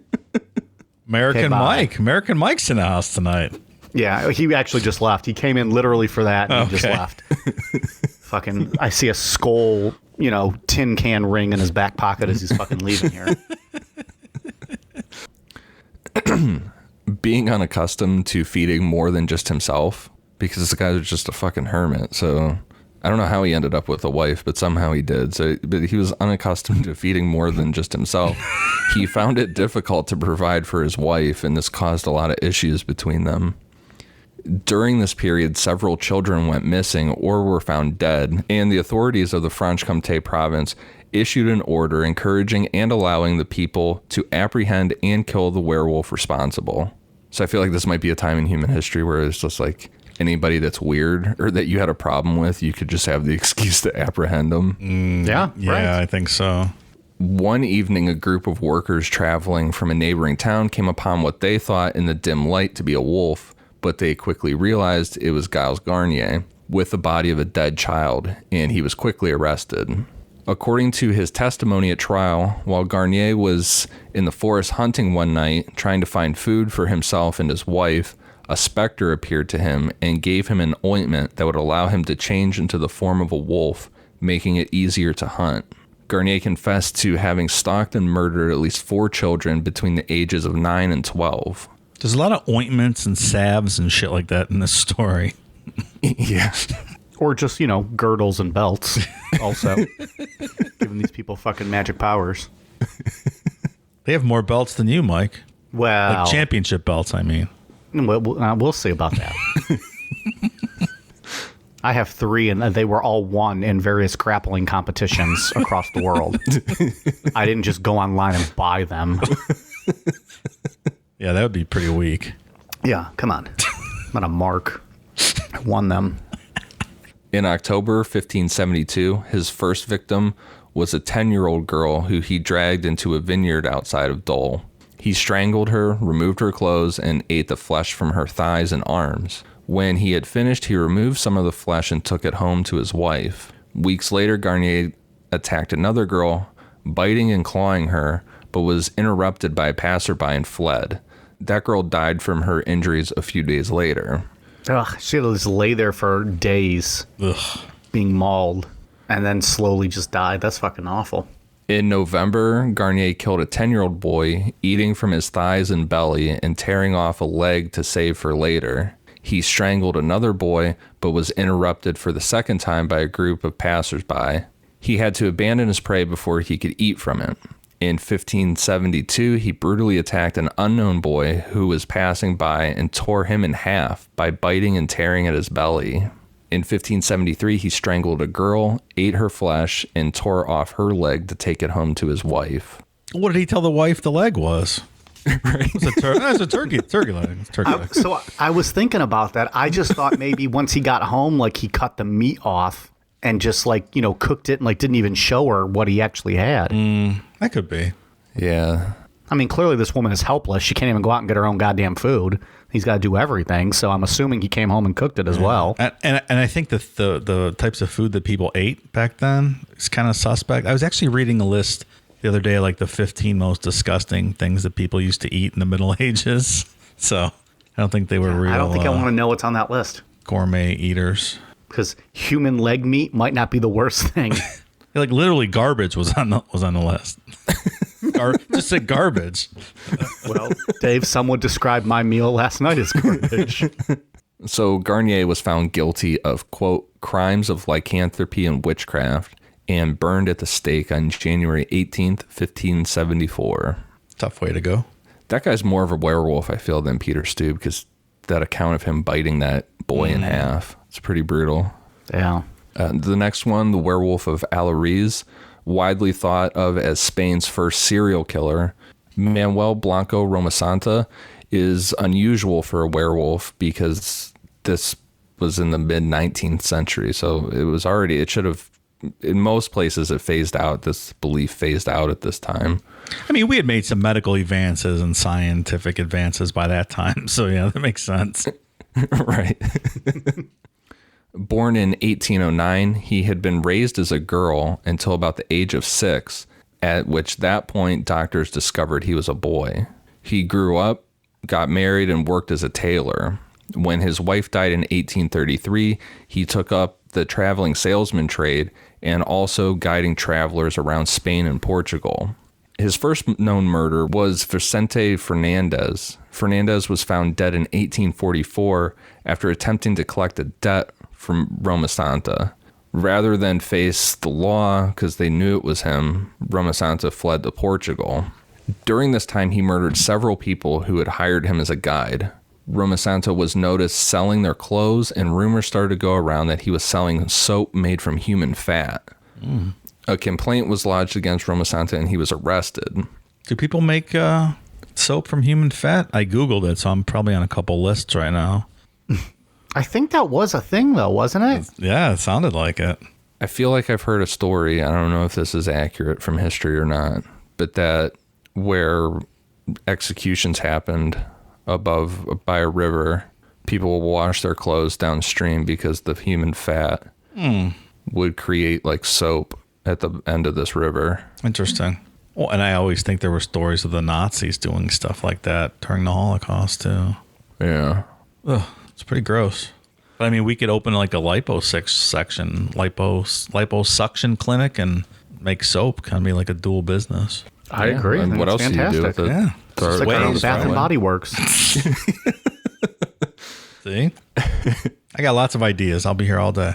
American bye. Mike. American Mike's in the house tonight. Yeah, he actually just left. He came in literally for that and he just Okay. left. Fucking, I see a skull, tin can ring in his back pocket as he's fucking leaving here. Being unaccustomed to feeding more than just himself, because this guy was just a fucking hermit. So I don't know how he ended up with a wife, but somehow he did. But he was unaccustomed to feeding more than just himself. He found it difficult to provide for his wife, and this caused a lot of issues between them. During this period, several children went missing or were found dead, and the authorities of the Franche-Comté province issued an order encouraging and allowing the people to apprehend and kill the werewolf responsible. So I feel like this might be a time in human history where it's just like anybody that's weird or that you had a problem with, you could just have the excuse to apprehend them. Yeah, Yeah, right. I think so. One evening, a group of workers traveling from a neighboring town came upon what they thought in the dim light to be a wolf, but they quickly realized it was Giles Garnier with the body of a dead child, and he was quickly arrested. According to his testimony at trial, while Garnier was in the forest hunting one night, trying to find food for himself and his wife, a specter appeared to him and gave him an ointment that would allow him to change into the form of a wolf, making it easier to hunt. Garnier confessed to having stalked and murdered at least 4 children between the ages of 9 and 12. There's a lot of ointments and salves and shit like that in this story. Yeah. Or just, girdles and belts also. Giving these people fucking magic powers. They have more belts than you, Mike. Well, Like championship belts, I mean. we'll see about that. I have 3, and they were all won in various grappling competitions across the world. I didn't just go online and buy them. Yeah, that would be pretty weak. Yeah, come on. I'm not a mark. I won them. In October 1572, his first victim was a 10-year-old girl who he dragged into a vineyard outside of Dole. He strangled her, removed her clothes, and ate the flesh from her thighs and arms. When he had finished, he removed some of the flesh and took it home to his wife. Weeks later, Garnier attacked another girl, biting and clawing her, but was interrupted by a passerby and fled. That girl died from her injuries a few days later. Ugh, she had to just lay there for days Ugh. being mauled and then slowly just died. That's fucking awful. In November, Garnier killed a 10-year-old boy, eating from his thighs and belly and tearing off a leg to save for later. He strangled another boy, but was interrupted for the second time by a group of passersby. He had to abandon his prey before he could eat from it. In 1572, he brutally attacked an unknown boy who was passing by and tore him in half by biting and tearing at his belly. In 1573, he strangled a girl, ate her flesh, and tore off her leg to take it home to his wife. What did he tell the wife the leg was? That's a turkey. Turkey leg. It's turkey leg. So I was thinking about that. I just thought maybe once he got home, like he cut the meat off and just like, cooked it and like didn't even show her what he actually had. That could be. Yeah. I mean, clearly this woman is helpless. She can't even go out and get her own goddamn food. He's got to do everything. So I'm assuming he came home and cooked it as well. And I think that the types of food that people ate back then is kind of suspect. I was actually reading a list the other day, like the 15 most disgusting things that people used to eat in the Middle Ages. So I don't think they were real. I don't think I want to know what's on that list. Gourmet eaters. Because human leg meat might not be the worst thing. Like literally garbage was on the list. Just said garbage. Well, Dave, someone described my meal last night as garbage. So Garnier was found guilty of, quote, crimes of lycanthropy and witchcraft and burned at the stake on January 18th, 1574. Tough way to go. That guy's more of a werewolf, I feel, than Peter Stu, because that account of him biting that boy in half, it's pretty brutal. Yeah. The next one, the werewolf of Alariz, widely thought of as Spain's first serial killer. Manuel Blanco Romasanta is unusual for a werewolf because this was in the mid-19th century. So it should have, in most places it phased out. This belief phased out at this time. I mean, we had made some medical advances and scientific advances by that time. So yeah, that makes sense. Right. Born in 1809, he had been raised as a girl until about the age of 6, at which that point doctors discovered he was a boy. He grew up, got married, and worked as a tailor. When his wife died in 1833, he took up the traveling salesman trade and also guiding travelers around Spain and Portugal. His first known murder was Vicente Fernandez. Fernandez was found dead in 1844 after attempting to collect a debt from Roma Santa. Rather than face the law because they knew it was him, Roma Santa fled to Portugal. During this time, he murdered several people who had hired him as a guide. Roma Santa was noticed selling their clothes, and rumors started to go around that he was selling soap made from human fat. A complaint was lodged against Roma Santa, and he was arrested. Do people make soap from human fat? I Googled it, so I'm probably on a couple lists right now. I think that was a thing, though, wasn't it? Yeah, it sounded like it. I feel like I've heard a story, I don't know if this is accurate from history or not, but that where executions happened by a river, people will wash their clothes downstream because the human fat would create like soap at the end of this river. Interesting. Well, and I always think there were stories of the Nazis doing stuff like that during the Holocaust, too. Yeah. Ugh, it's pretty gross. But I mean, we could open like a liposuction clinic and make soap. Kind of be like a dual business. I agree. And what else do you do with it? Yeah. Throw It's it like down how the Bath and toilet? Body Works. See? I got lots of ideas. I'll be here all day.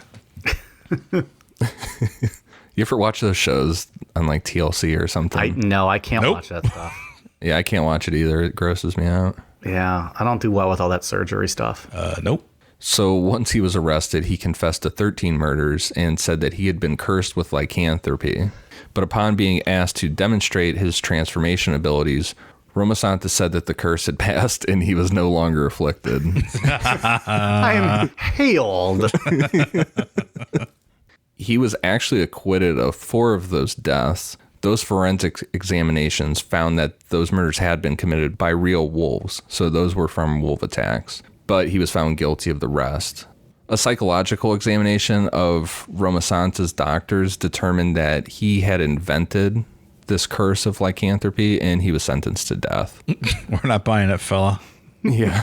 You ever watch those shows on like TLC or something? No, I can't Nope. watch that stuff. Yeah, I can't watch it either. It grosses me out. Yeah, I don't do well with all that surgery stuff. Nope. So once he was arrested, he confessed to 13 murders and said that he had been cursed with lycanthropy. But upon being asked to demonstrate his transformation abilities, Roma Santa said that the curse had passed and he was no longer afflicted. I am hailed. He was actually acquitted of 4 of those deaths. Those forensic examinations found that those murders had been committed by real wolves, so those were from wolf attacks. But he was found guilty of the rest. A psychological examination of Roma Santa's doctors determined that he had invented this curse of lycanthropy, and he was sentenced to death. We're not buying it, fella. Yeah.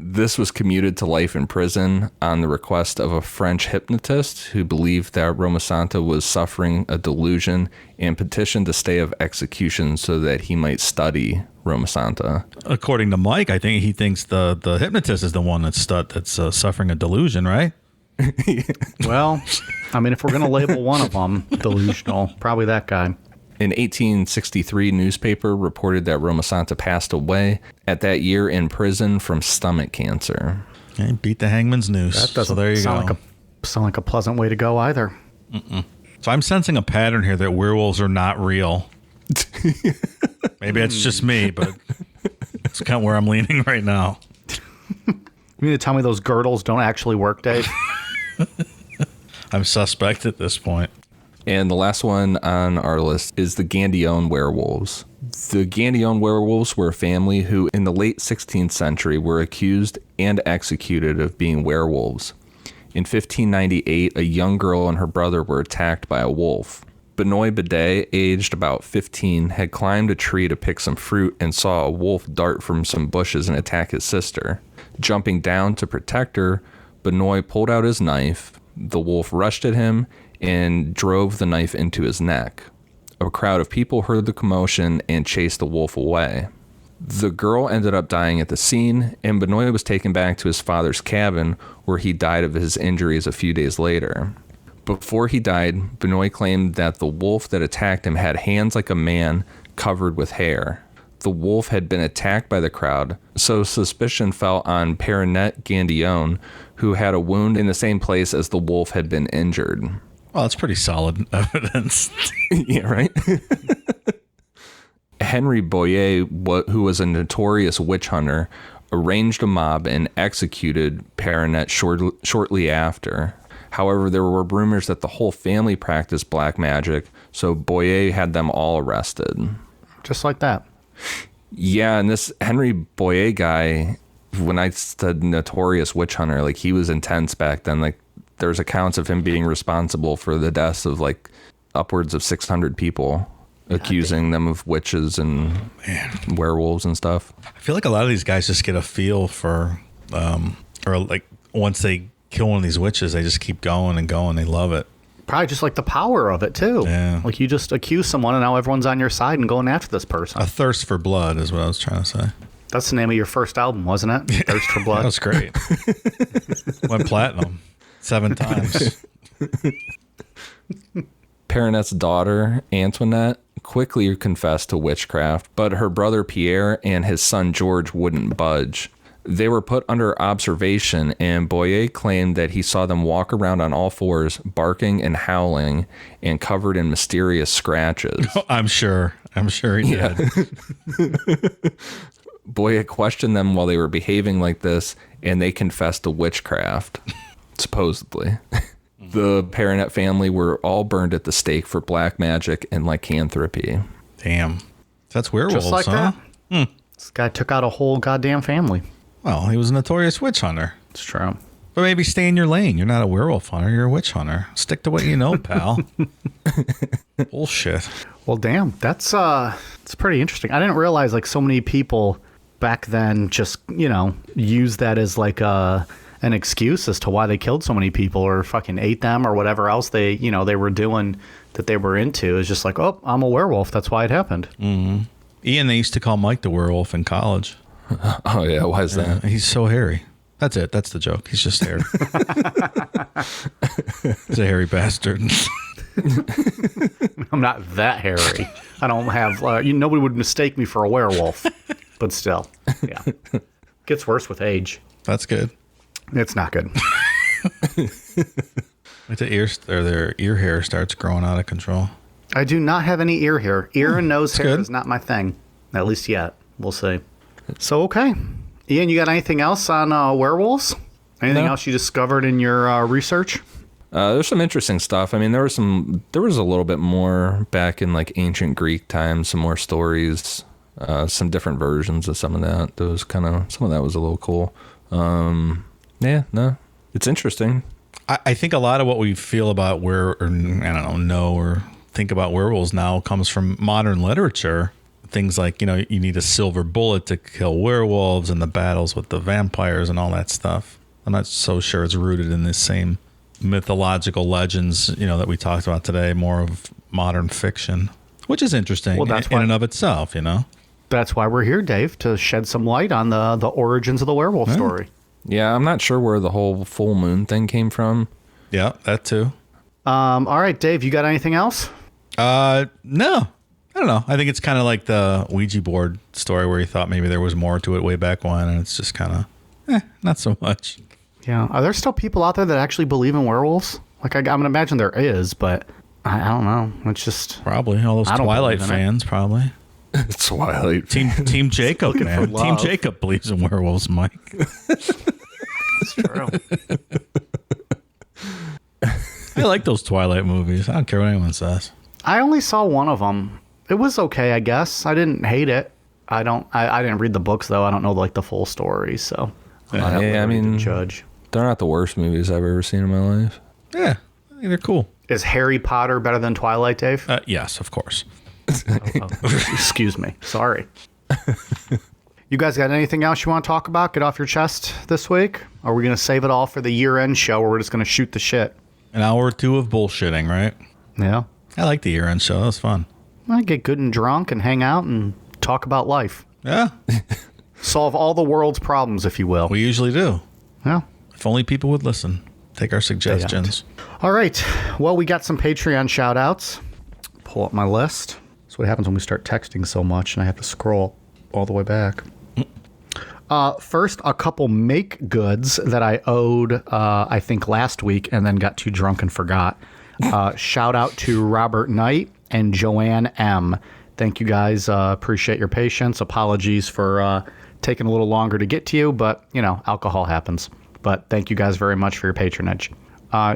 This was commuted to life in prison on the request of a French hypnotist who believed that Roma Santa was suffering a delusion and petitioned a stay of execution so that he might study Roma Santa. According to Mike, I think he thinks the hypnotist is the one that's suffering a delusion, right? Well, I mean, if we're going to label one of them delusional, probably that guy. An 1863 newspaper reported that Roma Santa passed away at that year in prison from stomach cancer. He beat the hangman's noose. That doesn't so there you sound go. sound like a pleasant way to go either. So I'm sensing a pattern here that werewolves are not real. Maybe it's just me, but it's kind of where I'm leaning right now. You mean to tell me those girdles don't actually work, Dave? I'm suspect at this point. And the last one on our list is the Gandione werewolves. The Gandione werewolves were a family who, in the late 16th century, were accused and executed of being werewolves. In 1598, a young girl and her brother were attacked by a wolf. Benoit Bidet, aged about 15, had climbed a tree to pick some fruit and saw a wolf dart from some bushes and attack his sister. Jumping down to protect her, Benoit pulled out his knife. The wolf rushed at him and drove the knife into his neck. A crowd of people heard the commotion and chased the wolf away. The girl ended up dying at the scene, and Benoit was taken back to his father's cabin, where he died of his injuries a few days later. Before he died, Benoit claimed that the wolf that attacked him had hands like a man covered with hair. The wolf had been attacked by the crowd, so suspicion fell on Perinette Gandione, who had a wound in the same place as the wolf had been injured. Well, it's pretty solid evidence. Yeah, right? Henry Boyer, who was a notorious witch hunter, arranged a mob and executed Perinette shortly after. However, there were rumors that the whole family practiced black magic, so Boyer had them all arrested. Just like that. Yeah, and this Henry Boyer guy, when I said notorious witch hunter, like, he was intense back then. Like, there's accounts of him being responsible for the deaths of like upwards of 600 people, accusing them of witches and werewolves and stuff. I feel like a lot of these guys just get a feel for, or like once they kill one of these witches, they just keep going and going. They love it. Probably just like the power of it too. Yeah. Like you just accuse someone and now everyone's on your side and going after this person. A thirst for blood is what I was trying to say. That's the name of your first album, wasn't it? Thirst for Blood. That was great. Went platinum 7 times. Perinette's daughter, Antoinette, quickly confessed to witchcraft, but her brother Pierre and his son George wouldn't budge. They were put under observation, and Boyer claimed that he saw them walk around on all fours, barking and howling, and covered in mysterious scratches. I'm sure he did. Boyer questioned them while they were behaving like this, and they confessed to witchcraft, supposedly. The Perinette family were all burned at the stake for black magic and lycanthropy. Damn. That's werewolves, Just like huh? that. This guy took out a whole goddamn family. Well, he was a notorious witch hunter. It's true. But maybe stay in your lane. You're not a werewolf hunter. You're a witch hunter. Stick to what you know, pal. Bullshit. Well, damn, that's it's pretty interesting. I didn't realize like so many people back then just, use that as like an excuse as to why they killed so many people or fucking ate them or whatever else they were doing that they were into. It's just like, oh, I'm a werewolf. That's why it happened. Mm-hmm. Ian, they used to call Mike the werewolf in college. Oh, yeah. Why is that? He's so hairy. That's it. That's the joke. He's just hairy. He's a hairy bastard. I'm not that hairy. I don't have, nobody would mistake me for a werewolf. But still, yeah. Gets worse with age. That's good. It's not good. Their ear hair starts growing out of control. I do not have any ear hair. Ear and nose hair good. is not my thing. At least yet. We'll see. So, okay. Ian, you got anything else on werewolves? Anything else you discovered in your research? There's some interesting stuff. I mean, there was a little bit more back in like ancient Greek times, some more stories, some different versions of some of that. Some of that was a little cool. It's interesting. I think a lot of what we feel about know or think about werewolves now comes from modern literature. Things like, you need a silver bullet to kill werewolves and the battles with the vampires and all that stuff. I'm not so sure it's rooted in this same mythological legends, that we talked about today, more of modern fiction, which is interesting in and of itself, That's why we're here, Dave, to shed some light on the origins of the werewolf story. Yeah, I'm not sure where the whole full moon thing came from. Yeah, that too. All right, Dave, you got anything else? No. I don't know. I think it's kind of like the Ouija board story where he thought maybe there was more to it way back when, and it's just kind of, not so much. Yeah. Are there still people out there that actually believe in werewolves? Like, I'm going to imagine there is, but I don't know. It's just Probably all those I don't Twilight believe in it. fans. Probably Twilight. Team Jacob, man. love. Team Jacob believes in werewolves, Mike. it's true. I like those Twilight movies. I don't care what anyone says. I only saw one of them. It was okay, I guess. I didn't hate it. I didn't read the books though. I don't know like the full story, so I'm not at Yeah, I liberty to mean, judge. they're not the worst movies I've ever seen in my life. Yeah, I think they're cool. Is Harry Potter better than Twilight, Dave? Yes, of course. Excuse me. Sorry. You guys got anything else you want to talk about? Get off your chest this week? Or are we going to save it all for the year-end show where we're just going to shoot the shit? An hour or two of bullshitting, right? Yeah. I like the year-end show. That was fun. I get good and drunk and hang out and talk about life. Yeah, Solve all the world's problems, if you will. we usually do. Yeah. If only people would listen. Take our suggestions. All right. Well, we got some Patreon shout-outs. Pull up my list. That's what happens when we start texting so much and I have to scroll all the way back. First, a couple make goods that I owed, I think, last week and then got too drunk and forgot. Shout out to Robert Knight and Joanne M. Thank you guys. Appreciate your patience. Apologies for taking a little longer to get to you, but, you know, alcohol happens. But thank you guys very much for your patronage.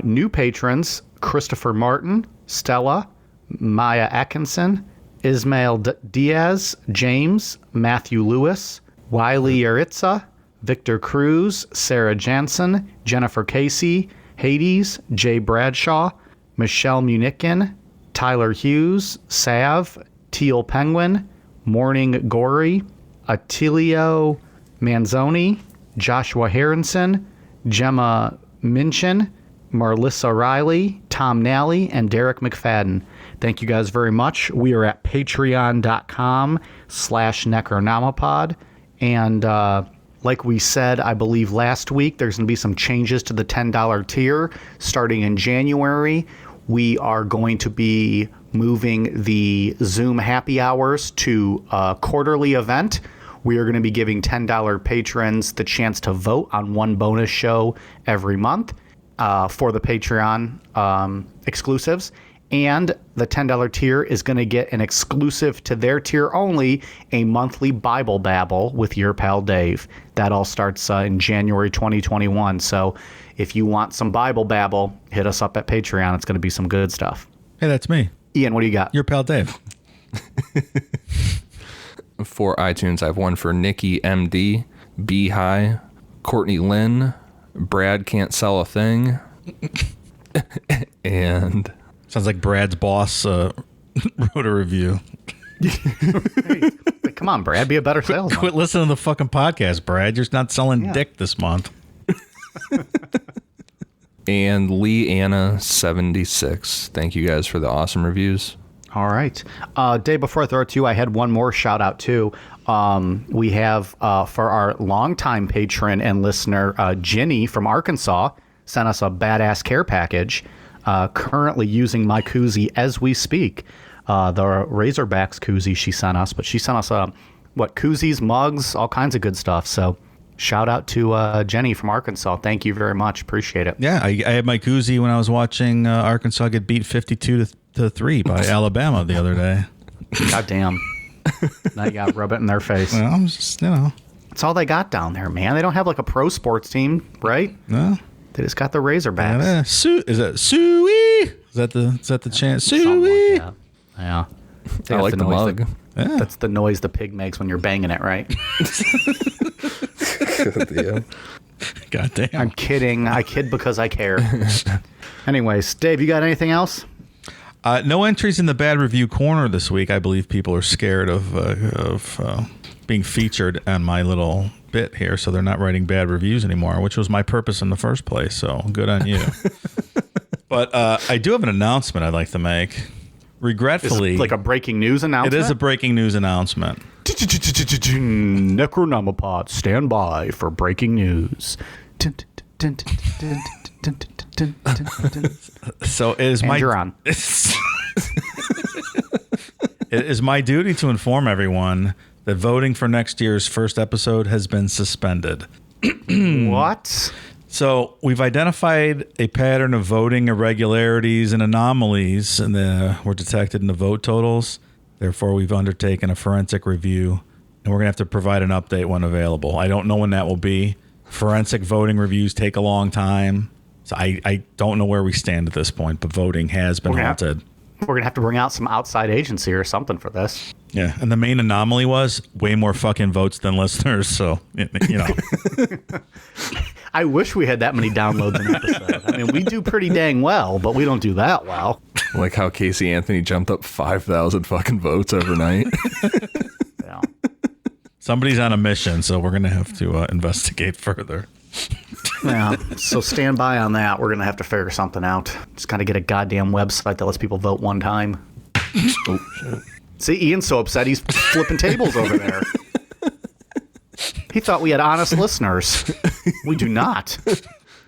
New patrons, Christopher Martin, Stella, Maya Atkinson, Ismail Diaz, James, Matthew Lewis, Wiley Yaritza, Victor Cruz, Sarah Jansen, Jennifer Casey, Hades, Jay Bradshaw, Michelle Munikin, Tyler Hughes, Sav, Teal Penguin, Morning Gory, Attilio Manzoni, Joshua Harrison, Gemma Minchin, Marlissa Riley, Tom Nally, and Derek McFadden. Thank you guys very much. We are at patreon.com/Necronomipod. And like we said, I believe last week, there's going to be some changes to the $10 tier starting in January. We are going to be moving the Zoom happy hours to a quarterly event. We are going to be giving $10 patrons the chance to vote on one bonus show every month for the Patreon exclusives. And the $10 tier is going to get an exclusive to their tier only, a monthly Bible Babble with your pal Dave. That all starts in January 2021. So if you want some Bible Babble, hit us up at Patreon. It's going to be some good stuff. Hey, that's me. Ian, what do you got? Your pal Dave. For iTunes, I have one for Nikki MD, B High, Courtney Lynn, Brad Can't Sell a Thing, and... Sounds like Brad's boss wrote a review. Hey, come on, Brad. Be a better salesman. Quit listening to the fucking podcast, Brad. You're not selling dick this month. and Leanna 76. Thank you guys for the awesome reviews. All right. Dave, before I throw it to you, I had one more shout out too. We have for our longtime patron and listener, Ginny from Arkansas, sent us a badass care package. Currently using my koozie as we speak. The Razorbacks koozie she sent us, but she sent us koozies, mugs, all kinds of good stuff. So shout out to Jenny from Arkansas. Thank you very much. Appreciate it. Yeah, I had my koozie when I was watching Arkansas get beat 52-3 by Alabama the other day. God damn. Now you got to rub it in their face. Well, I'm just, That's all they got down there, man. They don't have like a pro sports team, right? No. They just got the Razorbacks. Is that Suey? Is that the chant? Suey? Like yeah. I like the mug. Yeah. That's the noise the pig makes when you're banging it, right? God damn. I'm kidding. I kid because I care. Anyways, Dave, you got anything else? No entries in the bad review corner this week. I believe people are scared of being featured on my little bit here, so they're not writing bad reviews anymore, which was my purpose in the first place. So good on you. But I do have an announcement I'd like to make. Regretfully, It's like a breaking news announcement. it is a breaking news announcement. Necronomipod, stand by for breaking news. So it is And you're on. It is my duty to inform everyone that voting for next year's first episode has been suspended. What? So we've identified a pattern of voting irregularities and anomalies were detected in the vote totals. Therefore, we've undertaken a forensic review, and we're going to have to provide an update when available. I don't know when that will be. Forensic voting reviews take a long time. So I don't know where we stand at this point, but voting has been halted. We're going to have to bring out some outside agency or something for this. Yeah, and the main anomaly was way more fucking votes than listeners, so, you know. I wish we had that many downloads an episode. I mean, we do pretty dang well, but we don't do that well. Like how Casey Anthony jumped up 5,000 fucking votes overnight. Yeah. Somebody's on a mission, so we're going to have to investigate further. Yeah, so stand by on that. We're going to have to figure something out. Just got to get a goddamn website that lets people vote one time. Oh, shit. See, Ian's so upset he's flipping tables over there. He thought we had honest listeners. We do not.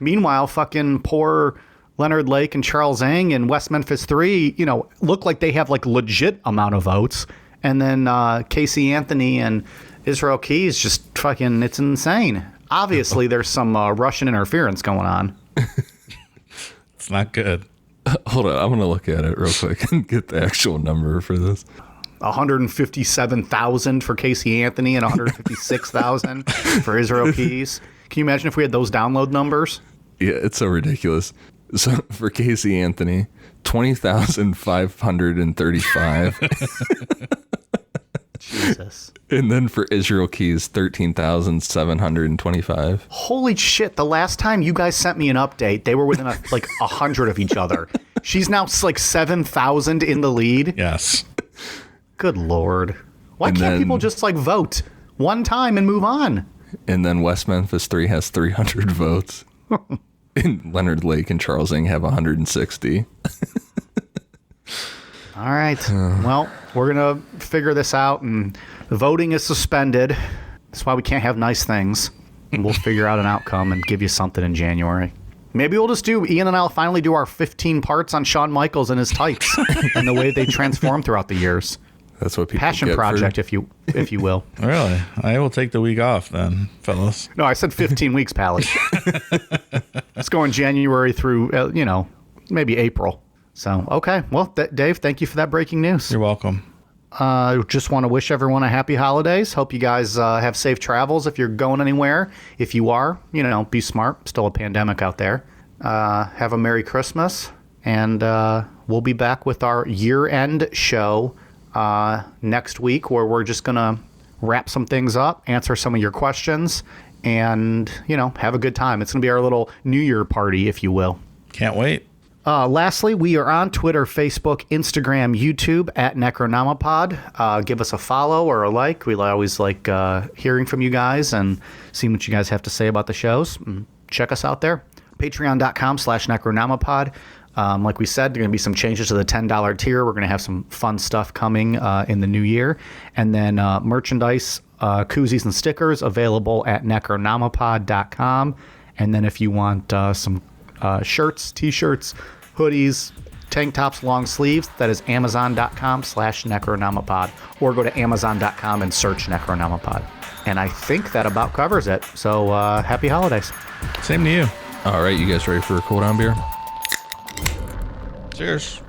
Meanwhile, fucking poor Leonard Lake and Charles Ng and West Memphis 3, you know, look like they have like legit amount of votes. And then Casey Anthony and Israel Keys just fucking, it's insane. Obviously, there's some Russian interference going on. It's not good. Hold on, I'm going to look at it real quick and get the actual number for this. 157,000 for Casey Anthony and 156,000 for Israel Keys. Can you imagine if we had those download numbers? Yeah, it's so ridiculous. So for Casey Anthony, 20,535. Jesus. And then for Israel Keys, 13,725. Holy shit. The last time you guys sent me an update, they were within like 100 of each other. She's now like 7,000 in the lead. Yes. Good Lord. Why can't people just like vote one time and move on? And then West Memphis 3 has 300 votes. And Leonard Lake and Charles Ng have 160. All right. Well, we're going to figure this out, and the voting is suspended. That's why we can't have nice things. And we'll figure out an outcome and give you something in January. Maybe we'll just Ian and I'll finally do our 15 parts on Shawn Michaels and his tights and the way they transform throughout the years. That's what people Passion get project, if you will. Really? I will take the week off then, fellas. No, I said 15 weeks, Pally. Let's go in January through, maybe April. So, okay. Well, Dave, thank you for that breaking news. You're welcome. Just want to wish everyone a happy holidays. Hope you guys have safe travels if you're going anywhere. If you are, be smart. Still a pandemic out there. Have a Merry Christmas. And we'll be back with our year-end show next week, where we're just going to wrap some things up, answer some of your questions, and, have a good time. It's going to be our little New Year party, if you will. Can't wait. Lastly, we are on Twitter, Facebook, Instagram, YouTube at Necronomipod. Give us a follow or a like. We always like hearing from you guys and seeing what you guys have to say about the shows. Check us out there. Patreon.com/Necronomipod. Like we said, there are going to be some changes to the $10 tier. We're going to have some fun stuff coming in the new year. And then merchandise, koozies and stickers available at Necronomipod.com. And then if you want some shirts, t-shirts, hoodies, tank tops, long sleeves, that is Amazon.com/Necronomipod. Or go to Amazon.com and search Necronomipod. And I think that about covers it. So happy holidays. Same to you. All right, you guys ready for a cool down beer? Cheers.